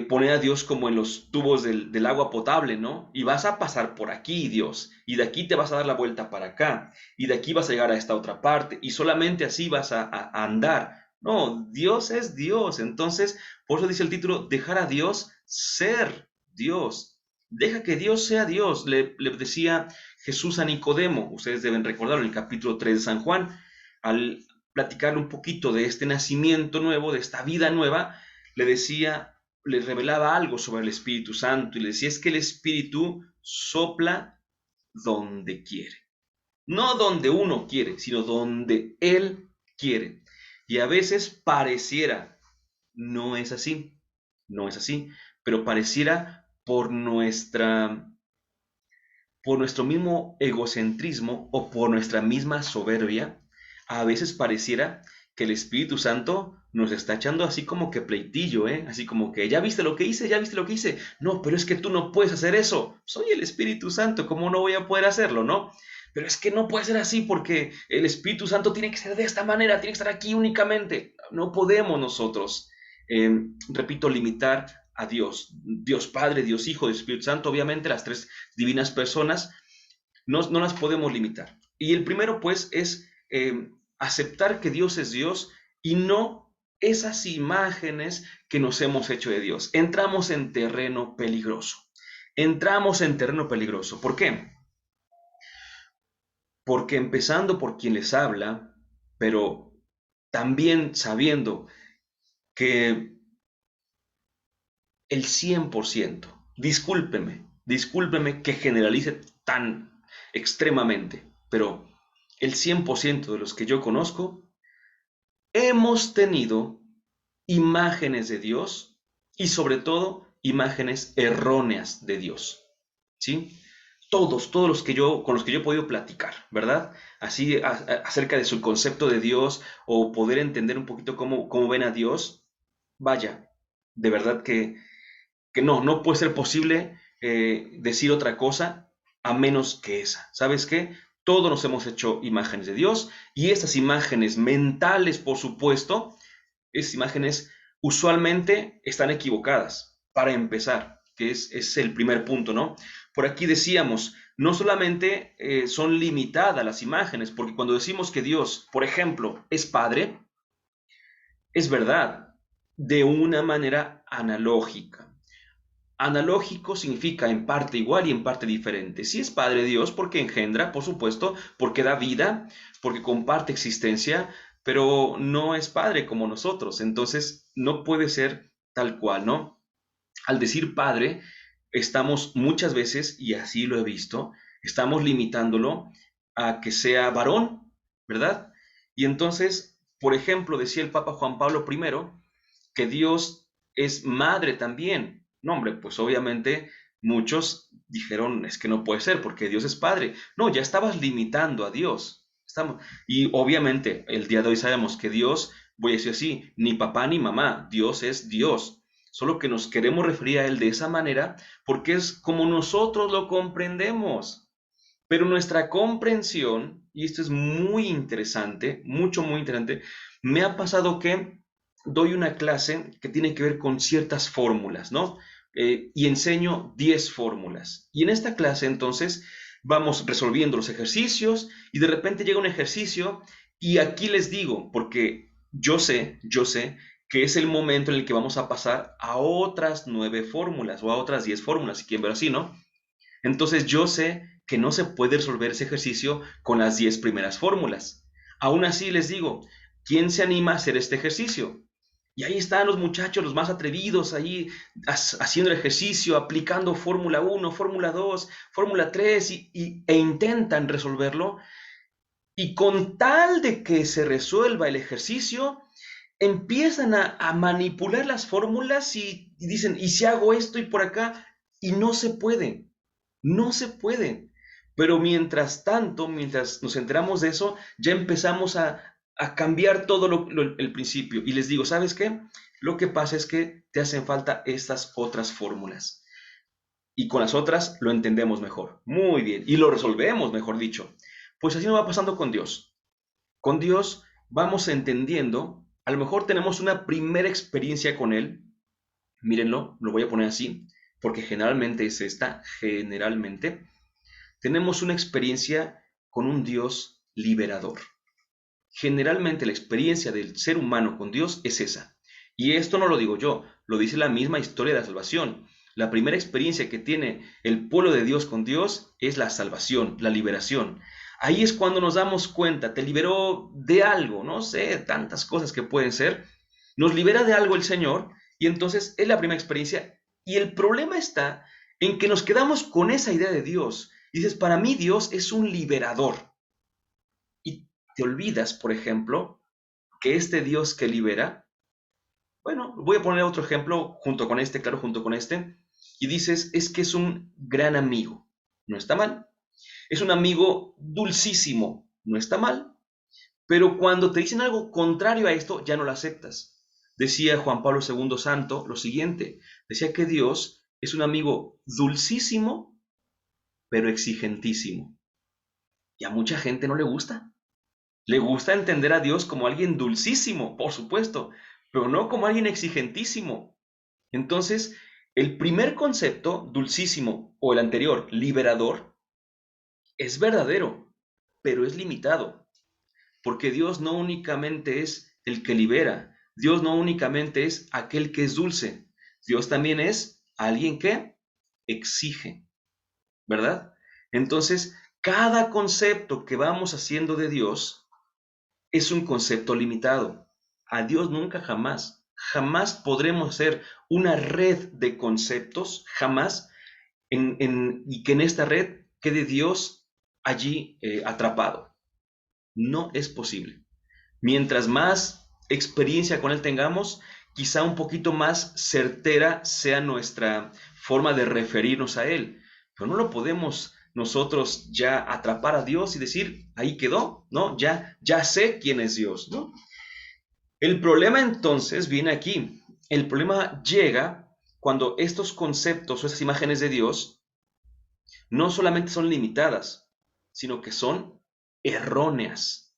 poner a Dios como en los tubos del agua potable, ¿no? Y vas a pasar por aquí, Dios, y de aquí te vas a dar la vuelta para acá, y de aquí vas a llegar a esta otra parte, y solamente así vas a andar. No, Dios es Dios. Entonces, por eso dice el título, dejar a Dios ser Dios. Deja que Dios sea Dios. Le decía Jesús a Nicodemo, ustedes deben recordarlo en el capítulo 3 de San Juan, al platicar un poquito de este nacimiento nuevo, de esta vida nueva, le decía, le revelaba algo sobre el Espíritu Santo y le decía, es que el Espíritu sopla donde quiere. No donde uno quiere, sino donde Él quiere. Y a veces pareciera, no es así. No es así, pero pareciera por nuestro mismo egocentrismo o por nuestra misma soberbia, a veces pareciera que el Espíritu Santo nos está echando así como que pleitillo, ¿eh? Así como que, ya viste lo que hice, ya viste lo que hice. No, pero es que tú no puedes hacer eso. Soy el Espíritu Santo, ¿cómo no voy a poder hacerlo, no? Pero es que no puede ser así porque el Espíritu Santo tiene que ser de esta manera, tiene que estar aquí únicamente. No podemos nosotros, repito, limitar a Dios. Dios Padre, Dios Hijo, Dios Espíritu Santo, obviamente las tres divinas personas, no las podemos limitar. Y el primero, pues, es aceptar que Dios es Dios y no esas imágenes que nos hemos hecho de Dios. Entramos en terreno peligroso. Entramos en terreno peligroso. ¿Por qué? Porque empezando por quien les habla, pero también sabiendo que el 100%, discúlpeme que generalice tan extremadamente, pero el 100% de los que yo conozco hemos tenido imágenes de Dios y sobre todo imágenes erróneas de Dios, ¿sí? Todos los que con los que yo he podido platicar, ¿verdad? Así acerca de su concepto de Dios o poder entender un poquito cómo ven a Dios, vaya, de verdad que no puede ser posible decir otra cosa a menos que esa. ¿Sabes qué? Todos nos hemos hecho imágenes de Dios y estas imágenes mentales, por supuesto, esas imágenes usualmente están equivocadas, para empezar, que es el primer punto, ¿no? Por aquí decíamos, no solamente son limitadas las imágenes, porque cuando decimos que Dios, por ejemplo, es Padre, es verdad, de una manera analógica. Analógico significa en parte igual y en parte diferente. Si es Padre Dios, porque engendra, por supuesto, porque da vida, porque comparte existencia, pero no es Padre como nosotros. Entonces, no puede ser tal cual, ¿no? Al decir Padre, estamos muchas veces, y así lo he visto, estamos limitándolo a que sea varón, ¿verdad? Y entonces, por ejemplo, decía el Papa Juan Pablo I, que Dios es madre también. No, hombre, pues obviamente muchos dijeron, es que no puede ser porque Dios es padre. No, ya estabas limitando a Dios. Y obviamente el día de hoy sabemos que Dios, voy a decir así, ni papá ni mamá, Dios es Dios. Solo que nos queremos referir a Él de esa manera porque es como nosotros lo comprendemos. Pero nuestra comprensión, y esto es muy interesante, muy interesante, me ha pasado que doy una clase que tiene que ver con ciertas fórmulas, ¿no? Y enseño 10 fórmulas. Y en esta clase entonces vamos resolviendo los ejercicios y de repente llega un ejercicio y aquí les digo, porque yo sé que es el momento en el que vamos a pasar a otras 9 fórmulas o a otras 10 fórmulas, si quieren ver así, ¿no? Entonces yo sé que no se puede resolver ese ejercicio con las 10 primeras fórmulas. Aún así les digo, ¿quién se anima a hacer este ejercicio? Y ahí están los muchachos, los más atrevidos, ahí haciendo el ejercicio, aplicando fórmula 1, fórmula 2, fórmula 3 e intentan resolverlo. Y con tal de que se resuelva el ejercicio, empiezan a manipular las fórmulas y dicen, ¿y si hago esto y por acá? Y no se puede. No se puede. Pero mientras tanto, mientras nos enteramos de eso, ya empezamos a cambiar todo el principio. Y les digo, ¿sabes qué? Lo que pasa es que te hacen falta estas otras fórmulas. Y con las otras lo entendemos mejor. Muy bien. Y lo resolvemos, mejor dicho. Pues así nos va pasando con Dios. Con Dios vamos entendiendo, a lo mejor tenemos una primera experiencia con Él. Mírenlo, lo voy a poner así, porque generalmente es esta, generalmente tenemos una experiencia con un Dios liberador. Generalmente la experiencia del ser humano con Dios es esa. Y esto no lo digo yo, lo dice la misma historia de la salvación. La primera experiencia que tiene el pueblo de Dios con Dios es la salvación, la liberación. Ahí es cuando nos damos cuenta, te liberó de algo, no sé, tantas cosas que pueden ser. Nos libera de algo el Señor y entonces es la primera experiencia. Y el problema está en que nos quedamos con esa idea de Dios. Y dices, para mí Dios es un liberador. Y te olvidas, por ejemplo, que este Dios que libera Bueno, voy a poner otro ejemplo junto con este, claro, junto con este, y dices, es que es un gran amigo. No está mal. Es un amigo dulcísimo. No está mal. Pero cuando te dicen algo contrario a esto, ya no lo aceptas. Decía Juan Pablo II Santo lo siguiente, decía que Dios es un amigo dulcísimo, pero exigentísimo. Y a mucha gente no le gusta. Le gusta entender a Dios como alguien dulcísimo, por supuesto, pero no como alguien exigentísimo. Entonces, el primer concepto, dulcísimo, o el anterior, liberador, es verdadero, pero es limitado. Porque Dios no únicamente es el que libera, Dios no únicamente es aquel que es dulce, Dios también es alguien que exige, ¿verdad? Entonces, cada concepto que vamos haciendo de Dios es un concepto limitado. A Dios nunca jamás podremos hacer una red de conceptos, jamás, y que en esta red quede Dios allí atrapado. No es posible. Mientras más experiencia con Él tengamos, quizá un poquito más certera sea nuestra forma de referirnos a Él. Pero no lo podemos nosotros ya atrapar a Dios y decir, ahí quedó, ¿no? Ya sé quién es Dios, ¿no? El problema entonces viene aquí. El problema llega cuando estos conceptos o esas imágenes de Dios no solamente son limitadas, sino que son erróneas.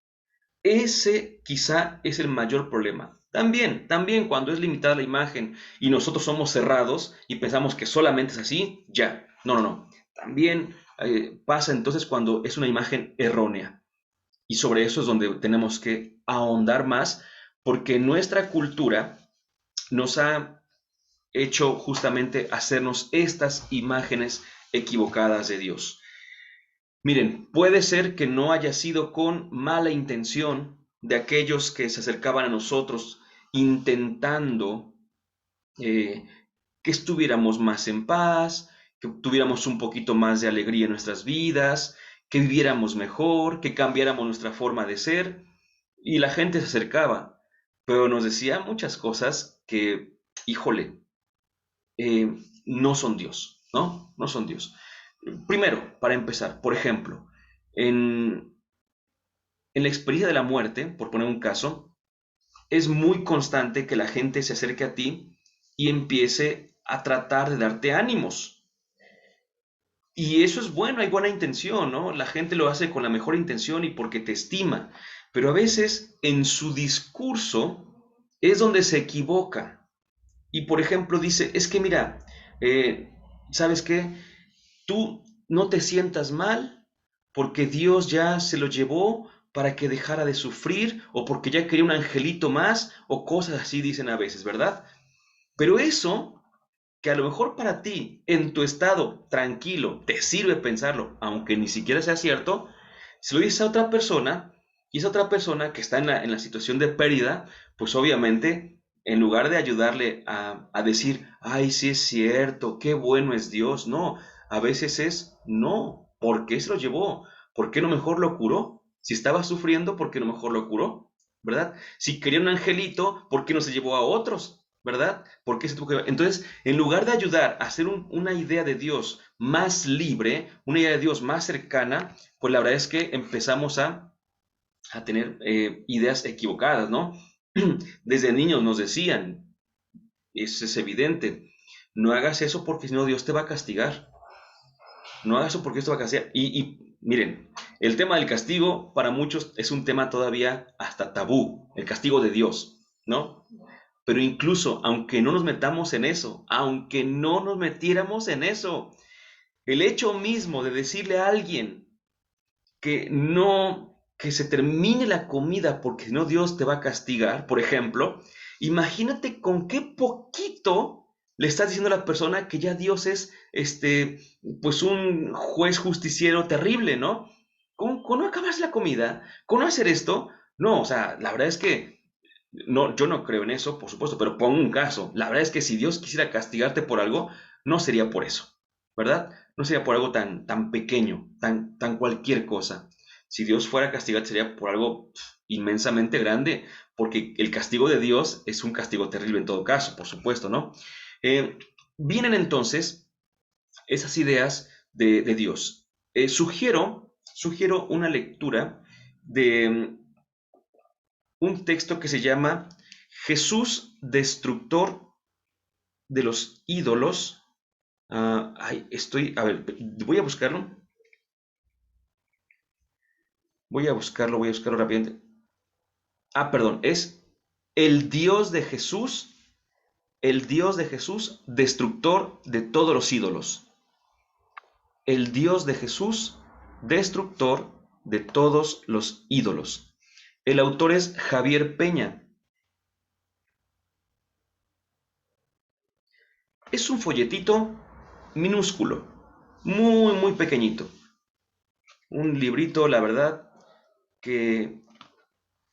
Ese quizá es el mayor problema. También cuando es limitada la imagen y nosotros somos cerrados y pensamos que solamente es así, ya. No. También pasa entonces cuando es una imagen errónea. Y sobre eso es donde tenemos que ahondar más, porque nuestra cultura nos ha hecho justamente hacernos estas imágenes equivocadas de Dios. Miren, puede ser que no haya sido con mala intención de aquellos que se acercaban a nosotros intentando eh, que estuviéramos más en paz, que tuviéramos un poquito más de alegría en nuestras vidas, que viviéramos mejor, que cambiáramos nuestra forma de ser. Y la gente se acercaba, pero nos decía muchas cosas que, híjole, no son Dios, ¿no? No son Dios. Primero, para empezar, por ejemplo, en, en la experiencia de la muerte, por poner un caso, es muy constante que la gente se acerque a ti y empiece a tratar de darte ánimos. Y eso es bueno, hay buena intención, ¿no? La gente lo hace con la mejor intención y porque te estima. Pero a veces en su discurso es donde se equivoca. Y por ejemplo dice, es que mira, eh, ¿sabes qué? Tú no te sientas mal porque Dios ya se lo llevó para que dejara de sufrir o porque ya quería un angelito más o cosas así dicen a veces, ¿verdad? Pero eso, que a lo mejor para ti, en tu estado tranquilo, te sirve pensarlo, aunque ni siquiera sea cierto, si lo dices a otra persona, y esa otra persona que está en la situación de pérdida, pues obviamente, en lugar de ayudarle a decir, ay, sí es cierto, qué bueno es Dios, no, a veces es, no, ¿por qué se lo llevó? ¿Por qué no mejor lo curó? Si estaba sufriendo, ¿por qué no mejor lo curó? ¿Verdad? Si quería un angelito, ¿por qué no se llevó a otros? ¿Verdad? ¿Por qué se tuvo que... Entonces, en lugar de ayudar a hacer una idea de Dios más libre, una idea de Dios más cercana, pues la verdad es que empezamos a tener ideas equivocadas, ¿no? Desde niños nos decían, eso es evidente, no hagas eso porque si no Dios te va a castigar. No hagas eso porque esto va a castigar. Y miren, el tema del castigo para muchos es un tema todavía hasta tabú, el castigo de Dios, ¿no? Pero incluso, aunque no nos metamos en eso, aunque no nos metiéramos en eso, el hecho mismo de decirle a alguien que no, que se termine la comida porque si no Dios te va a castigar, por ejemplo, imagínate con qué poquito le estás diciendo a la persona que ya Dios es, pues un juez justiciero terrible, ¿no? Con no acabarse la comida, con no hacer esto, no, o sea, la verdad es que no, yo no creo en eso, por supuesto, pero pongo un caso. La verdad es que si Dios quisiera castigarte por algo, no sería por eso, ¿verdad? No sería por algo tan pequeño, tan cualquier cosa. Si Dios fuera a castigarte sería por algo inmensamente grande, porque el castigo de Dios es un castigo terrible en todo caso, por supuesto, ¿no? Eh, Vienen entonces esas ideas de Dios. Sugiero una lectura de un texto que se llama Jesús, destructor de los ídolos. A ver, voy a buscarlo. Voy a buscarlo rápidamente. Perdón, es el Dios de Jesús, destructor de todos los ídolos. El Dios de Jesús, destructor de todos los ídolos. El autor es Javier Peña. Es un folletito minúsculo, muy, muy pequeñito. Un librito, la verdad, que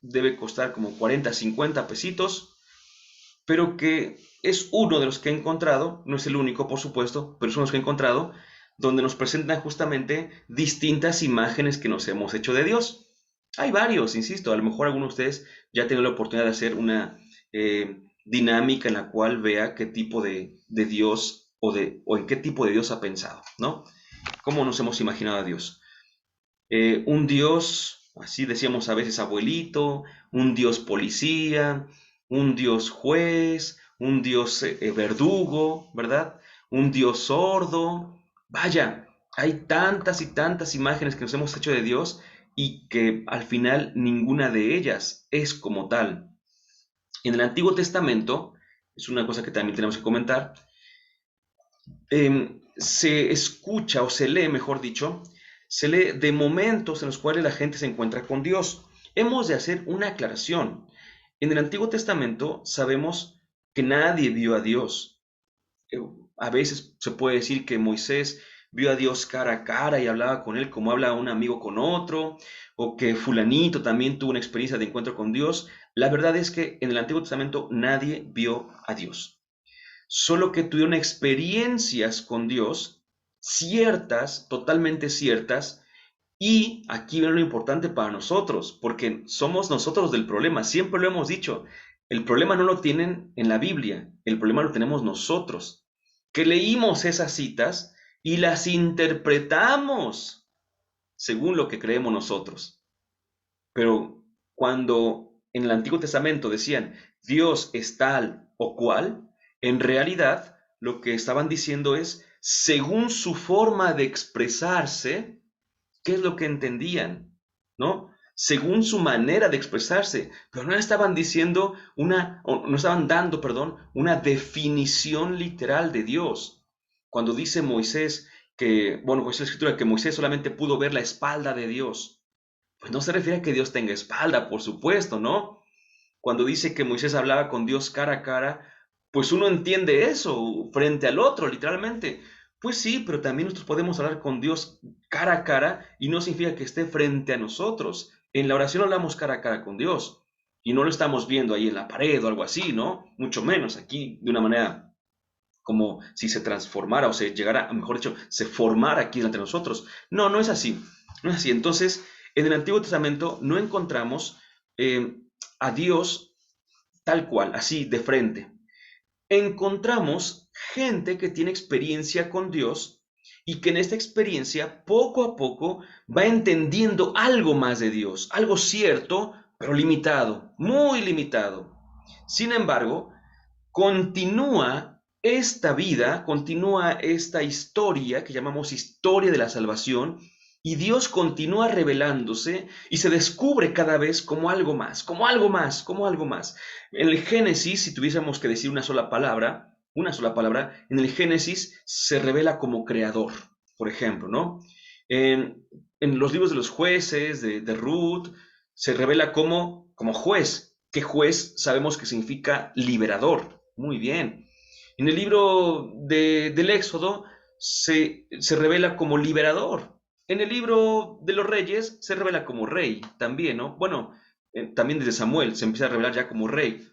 debe costar como 40, 50 pesitos, pero que es uno de los que he encontrado, no es el único, por supuesto, pero es uno de los que he encontrado, donde nos presentan justamente distintas imágenes que nos hemos hecho de Dios. Hay varios, insisto, a lo mejor algunos de ustedes ya tienen la oportunidad de hacer una dinámica en la cual vea qué tipo de Dios o en qué tipo de Dios ha pensado, ¿no? ¿Cómo nos hemos imaginado a Dios? Un Dios, así decíamos a veces abuelito, un Dios policía, un Dios juez, un Dios verdugo, ¿verdad? Un Dios sordo. Vaya, hay tantas y tantas imágenes que nos hemos hecho de Dios y que al final ninguna de ellas es como tal. En el Antiguo Testamento, es una cosa que también tenemos que comentar, se escucha o se lee, mejor dicho, se lee de momentos en los cuales la gente se encuentra con Dios. Hemos de hacer una aclaración. En el Antiguo Testamento sabemos que nadie vio a Dios. A veces se puede decir que Moisés vio a Dios cara a cara y hablaba con él como habla un amigo con otro, o que fulanito también tuvo una experiencia de encuentro con Dios. La verdad es que en el Antiguo Testamento nadie vio a Dios. Solo que tuvieron experiencias con Dios, ciertas, totalmente ciertas, y aquí viene lo importante para nosotros, porque somos nosotros del problema, siempre lo hemos dicho, el problema no lo tienen en la Biblia, el problema lo tenemos nosotros, que leímos esas citas y las interpretamos según lo que creemos nosotros. Pero cuando en el Antiguo Testamento decían Dios es tal o cual, en realidad lo que estaban diciendo es, según su forma de expresarse, ¿qué es lo que entendían? ¿No? Según su manera de expresarse, pero no estaban diciendo no estaban dando, perdón, una definición literal de Dios. Cuando dice Moisés que, bueno, pues la escritura que Moisés solamente pudo ver la espalda de Dios, pues no se refiere a que Dios tenga espalda, por supuesto, ¿no? Cuando dice que Moisés hablaba con Dios cara a cara, pues uno entiende eso frente al otro, literalmente. Pues sí, pero también nosotros podemos hablar con Dios cara a cara y no significa que esté frente a nosotros. En la oración hablamos cara a cara con Dios y no lo estamos viendo ahí en la pared o algo así, ¿no? Mucho menos aquí de una manera como si se transformara o se llegara, mejor dicho, se formara aquí delante de nosotros. No, no es así. No es así. Entonces, en el Antiguo Testamento no encontramos eh, a Dios tal cual, así de frente. Encontramos gente que tiene experiencia con Dios y que en esta experiencia poco a poco va entendiendo algo más de Dios, algo cierto, pero limitado, muy limitado. Sin embargo, continúa esta historia que llamamos historia de la salvación, y Dios continúa revelándose y se descubre cada vez como algo más, como algo más, como algo más. En el Génesis, si tuviésemos que decir una sola palabra, en el Génesis se revela como creador, por ejemplo, ¿no? En los libros de los jueces, de Ruth, se revela como juez, que juez sabemos que significa liberador. Muy bien. En el libro del Éxodo se revela como liberador. En el libro de los Reyes se revela como rey también, ¿no? Bueno, también desde Samuel se empieza a revelar ya como rey.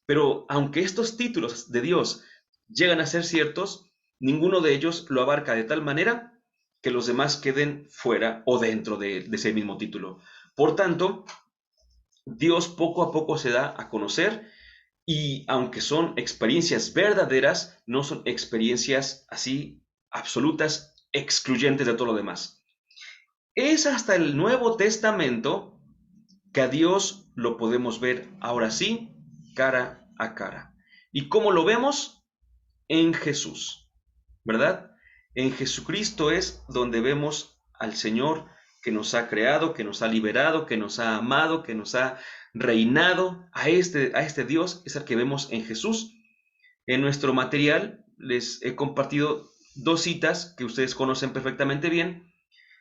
Pero aunque estos títulos de Dios llegan a ser ciertos, ninguno de ellos lo abarca de tal manera que los demás queden fuera o dentro de ese mismo título. Por tanto, Dios poco a poco se da a conocer y aunque son experiencias verdaderas, no son experiencias así absolutas, excluyentes de todo lo demás. Es hasta el Nuevo Testamento que a Dios lo podemos ver ahora sí, cara a cara. ¿Y cómo lo vemos? En Jesús, ¿verdad? En Jesucristo es donde vemos al Señor que nos ha creado, que nos ha liberado, que nos ha amado, que nos ha reinado. A este Dios es el que vemos en Jesús. En nuestro material les he compartido dos citas que ustedes conocen perfectamente bien.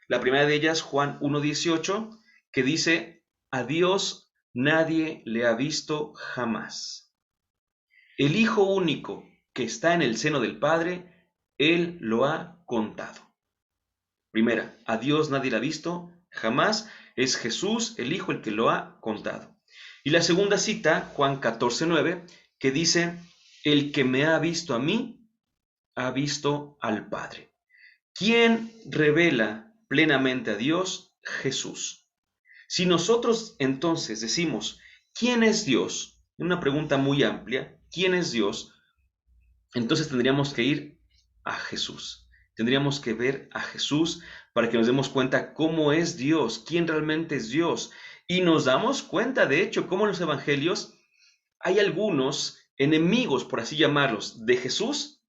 La primera de ellas, Juan 1:18, que dice, a Dios nadie le ha visto jamás. El Hijo único que está en el seno del Padre, Él lo ha contado. Primera, a Dios nadie le ha visto jamás, es Jesús el Hijo el que lo ha contado. Y la segunda cita, Juan 14:9, que dice, el que me ha visto a mí, ha visto al Padre. ¿Quién revela plenamente a Dios? Jesús. Si nosotros entonces decimos, ¿quién es Dios? Una pregunta muy amplia, ¿quién es Dios? Entonces tendríamos que ir a Jesús. Tendríamos que ver a Jesús para que nos demos cuenta cómo es Dios, quién realmente es Dios. Y nos damos cuenta, de hecho, cómo en los evangelios hay algunos enemigos, por así llamarlos, de Jesús,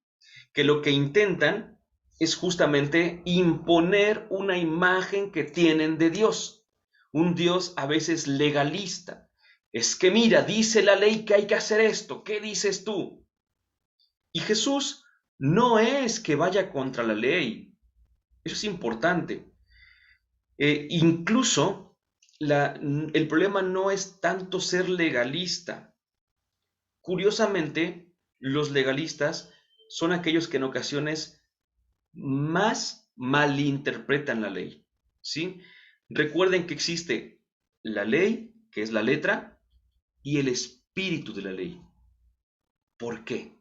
que lo que intentan es justamente imponer una imagen que tienen de Dios. Un Dios a veces legalista. Es que mira, dice la ley que hay que hacer esto. ¿Qué dices tú? Y Jesús no es que vaya contra la ley. Eso es importante. Incluso el problema no es tanto ser legalista. Curiosamente, los legalistas son aquellos que en ocasiones más malinterpretan la ley, ¿sí? Recuerden que existe la ley, que es la letra, y el espíritu de la ley. ¿Por qué?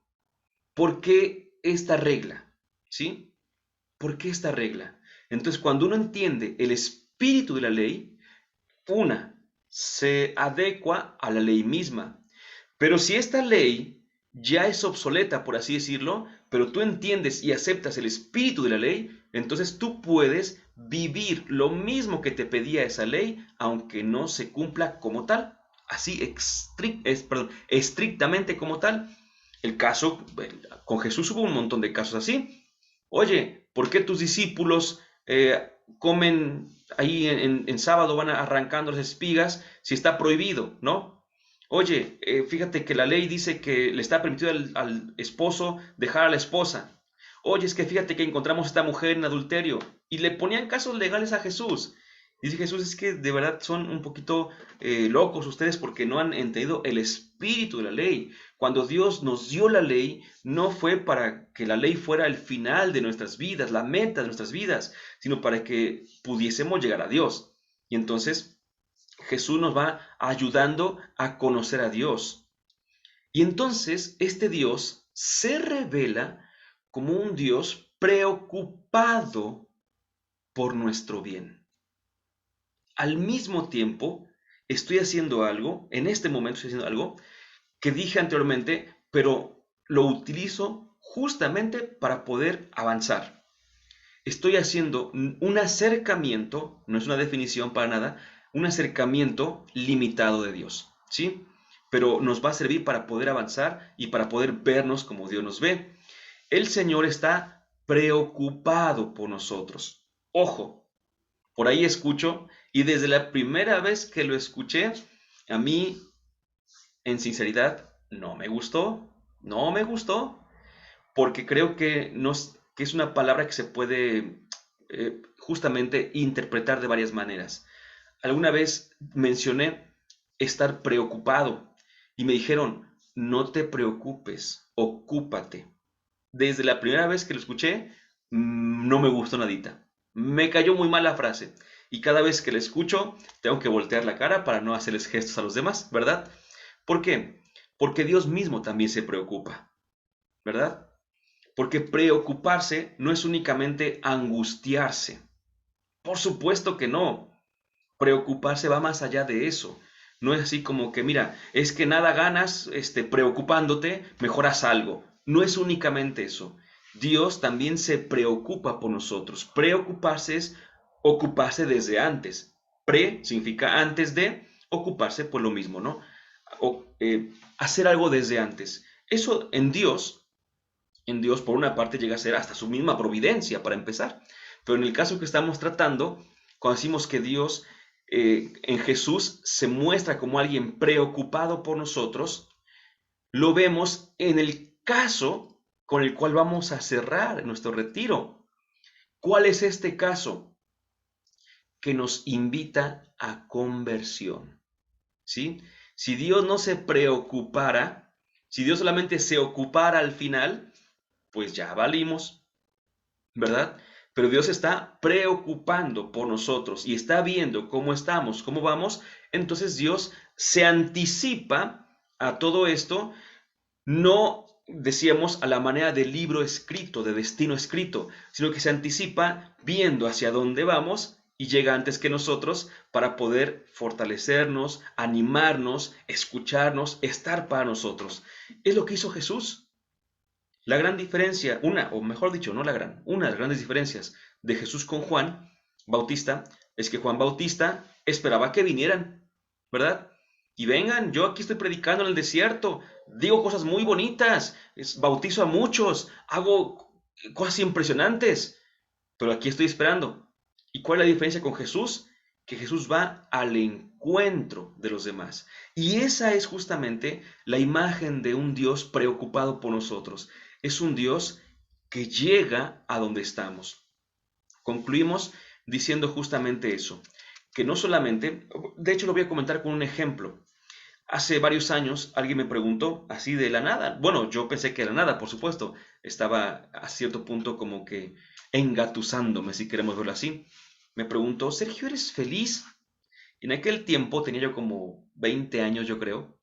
¿Por qué esta regla? ¿Sí? ¿Por qué esta regla? Entonces, cuando uno entiende el espíritu de la ley, se adecua a la ley misma. Pero si esta ley ya es obsoleta, por así decirlo, pero tú entiendes y aceptas el espíritu de la ley, entonces tú puedes vivir lo mismo que te pedía esa ley, aunque no se cumpla como tal, así estrictamente como tal. El caso, con Jesús hubo un montón de casos así. Oye, ¿por qué tus discípulos comen ahí en sábado, van arrancando las espigas si está prohibido, ¿no? Oye, fíjate que la ley dice que le está permitido al esposo dejar a la esposa. Oye, es que fíjate que encontramos a esta mujer en adulterio. Y le ponían casos legales a Jesús. Dice Jesús, es que de verdad son un poquito locos ustedes porque no han entendido el espíritu de la ley. Cuando Dios nos dio la ley, no fue para que la ley fuera el final de nuestras vidas, la meta de nuestras vidas, sino para que pudiésemos llegar a Dios. Y entonces Jesús nos va ayudando a conocer a Dios. Y entonces este Dios se revela como un Dios preocupado por nuestro bien. Al mismo tiempo, estoy haciendo algo, en este momento estoy haciendo algo que dije anteriormente, pero lo utilizo justamente para poder avanzar. Estoy haciendo un acercamiento, no es una definición para nada, un acercamiento limitado de Dios, ¿sí? Pero nos va a servir para poder avanzar y para poder vernos como Dios nos ve. El Señor está preocupado por nosotros. Ojo, por ahí escucho, y desde la primera vez que lo escuché, a mí, en sinceridad, no me gustó, porque creo que es una palabra que se puede justamente interpretar de varias maneras. Alguna vez mencioné estar preocupado y me dijeron, no te preocupes, ocúpate. Desde la primera vez que lo escuché, no me gustó nadita. Me cayó muy mal la frase. Y cada vez que la escucho, tengo que voltear la cara para no hacerles gestos a los demás, ¿verdad? ¿Por qué? Porque Dios mismo también se preocupa, ¿verdad? Porque preocuparse no es únicamente angustiarse. Por supuesto que no. Preocuparse va más allá de eso. No es así como que, mira, es que nada ganas preocupándote, mejor haz algo. No es únicamente eso. Dios también se preocupa por nosotros. Preocuparse es ocuparse desde antes. Pre significa antes de, ocuparse por lo mismo, ¿no? Hacer algo desde antes. Eso en Dios por una parte llega a ser hasta su misma providencia para empezar. Pero en el caso que estamos tratando, cuando decimos que Dios en Jesús se muestra como alguien preocupado por nosotros, lo vemos en el caso con el cual vamos a cerrar nuestro retiro. ¿Cuál es este caso? Que nos invita a conversión. ¿Sí? Si Dios no se preocupara, si Dios solamente se ocupara al final, pues ya valimos, ¿verdad? Pero Dios está preocupando por nosotros y está viendo cómo estamos, cómo vamos. Entonces Dios se anticipa a todo esto, no decíamos a la manera de libro escrito, de destino escrito, sino que se anticipa viendo hacia dónde vamos y llega antes que nosotros para poder fortalecernos, animarnos, escucharnos, estar para nosotros. Es lo que hizo Jesús. La gran diferencia, o mejor dicho, no la gran, una de las grandes diferencias de Jesús con Juan Bautista es que Juan Bautista esperaba que vinieran, ¿verdad? Y vengan, yo aquí estoy predicando en el desierto, digo cosas muy bonitas, bautizo a muchos, hago cosas impresionantes, pero aquí estoy esperando. ¿Y cuál es la diferencia con Jesús? Que Jesús va al encuentro de los demás. Y esa es justamente la imagen de un Dios preocupado por nosotros. Es un Dios que llega a donde estamos. Concluimos diciendo justamente eso, que no solamente, de hecho lo voy a comentar con un ejemplo. Hace varios años alguien me preguntó así de la nada. Bueno, yo pensé que de la nada, por supuesto. Estaba a cierto punto como que engatusándome, si queremos verlo así. Me preguntó, Sergio, ¿eres feliz? Y en aquel tiempo tenía yo como 20 años, yo creo.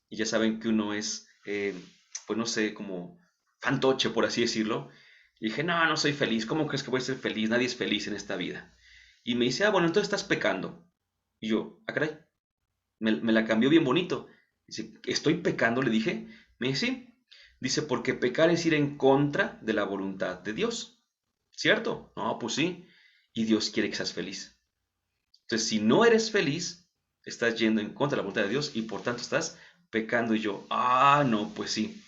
Y ya saben que uno es, pues no sé, como fantoche, por así decirlo. Y dije, no, no soy feliz. ¿Cómo crees que voy a ser feliz? Nadie es feliz en esta vida. Y me dice, ah, bueno, entonces estás pecando. Y yo, ah, caray, me la cambió bien bonito. Dice, ¿estoy pecando? Le dije. Me dice, sí. Dice, porque pecar es ir en contra de la voluntad de Dios. ¿Cierto? No, pues sí. Y Dios quiere que seas feliz. Entonces, si no eres feliz, estás yendo en contra de la voluntad de Dios y por tanto estás pecando. Y yo, ah, no, pues sí.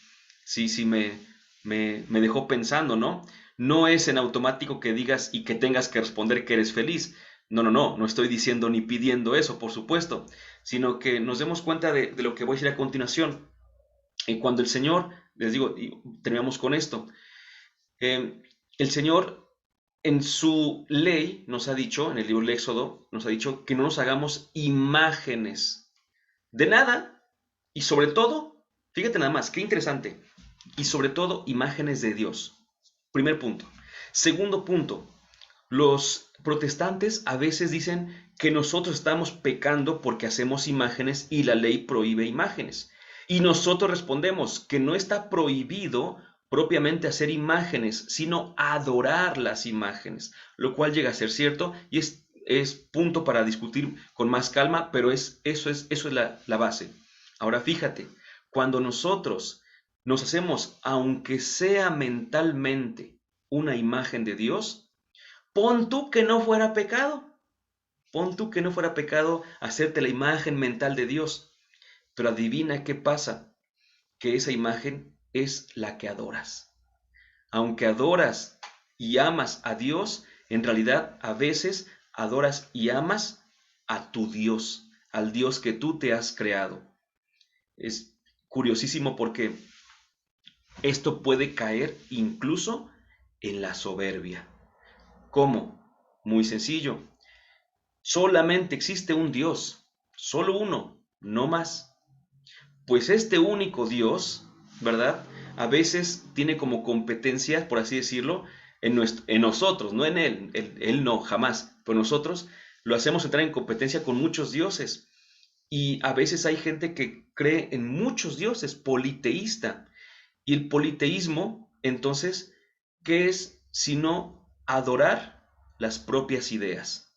Sí, me dejó pensando, ¿no? No es en automático que digas y que tengas que responder que eres feliz. No, no, no, no estoy diciendo ni pidiendo eso, por supuesto, sino que nos demos cuenta de lo que voy a decir a continuación. Cuando el Señor, les digo, y terminamos con esto, el Señor en su ley nos ha dicho, en el libro del Éxodo, nos ha dicho que no nos hagamos imágenes de nada y sobre todo, fíjate nada más, qué interesante, y sobre todo imágenes de Dios. Primer punto. Segundo punto, los protestantes a veces dicen que nosotros estamos pecando porque hacemos imágenes y la ley prohíbe imágenes. Y nosotros respondemos que no está prohibido propiamente hacer imágenes, sino adorar las imágenes, lo cual llega a ser cierto y es punto para discutir con más calma, pero eso es la base. Ahora fíjate, cuando nosotros nos hacemos, aunque sea mentalmente, una imagen de Dios, pon tú que no fuera pecado. Pon tú que no fuera pecado hacerte la imagen mental de Dios. Pero adivina qué pasa. Que esa imagen es la que adoras. Aunque adoras y amas a Dios, en realidad a veces adoras y amas a tu Dios, al Dios que tú te has creado. Es curiosísimo porque esto puede caer incluso en la soberbia. ¿Cómo? Muy sencillo. Solamente existe un Dios, solo uno, no más. Pues este único Dios, ¿verdad? A veces tiene como competencia, por así decirlo, en nosotros, no en él. Él no, jamás. Pero nosotros lo hacemos entrar en competencia con muchos dioses. Y a veces hay gente que cree en muchos dioses, politeísta. Y el politeísmo, entonces, ¿qué es sino adorar las propias ideas?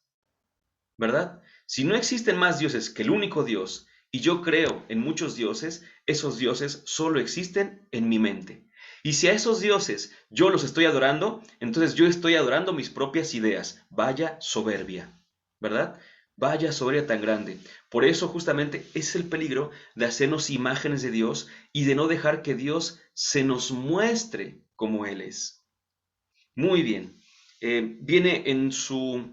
¿Verdad? Si no existen más dioses que el único Dios, y yo creo en muchos dioses, esos dioses solo existen en mi mente. Y si a esos dioses yo los estoy adorando, entonces yo estoy adorando mis propias ideas. Vaya soberbia, ¿verdad? Vaya soberbia tan grande. Por eso justamente es el peligro de hacernos imágenes de Dios y de no dejar que Dios se nos muestre como Él es. Muy bien. Viene en su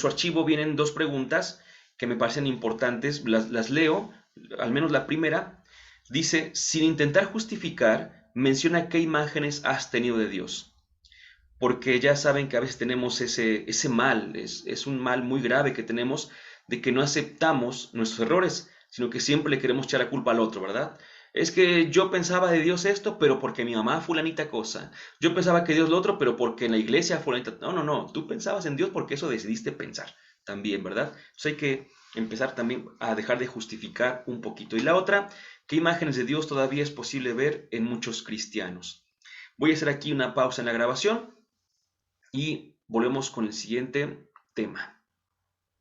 archivo vienen dos preguntas que me parecen importantes, las leo, al menos la primera. Dice, sin intentar justificar, menciona qué imágenes has tenido de Dios. Porque ya saben que a veces tenemos ese mal, es un mal muy grave que tenemos de que no aceptamos nuestros errores, sino que siempre le queremos echar la culpa al otro, ¿verdad? Es que yo pensaba de Dios esto, pero porque mi mamá fulanita cosa. Yo pensaba que Dios lo otro, pero porque en la iglesia fulanita... No, no, no. Tú pensabas en Dios porque eso decidiste pensar también, ¿verdad? Entonces hay que empezar también a dejar de justificar un poquito. Y la otra, ¿qué imágenes de Dios todavía es posible ver en muchos cristianos? Voy a hacer aquí una pausa en la grabación y volvemos con el siguiente tema.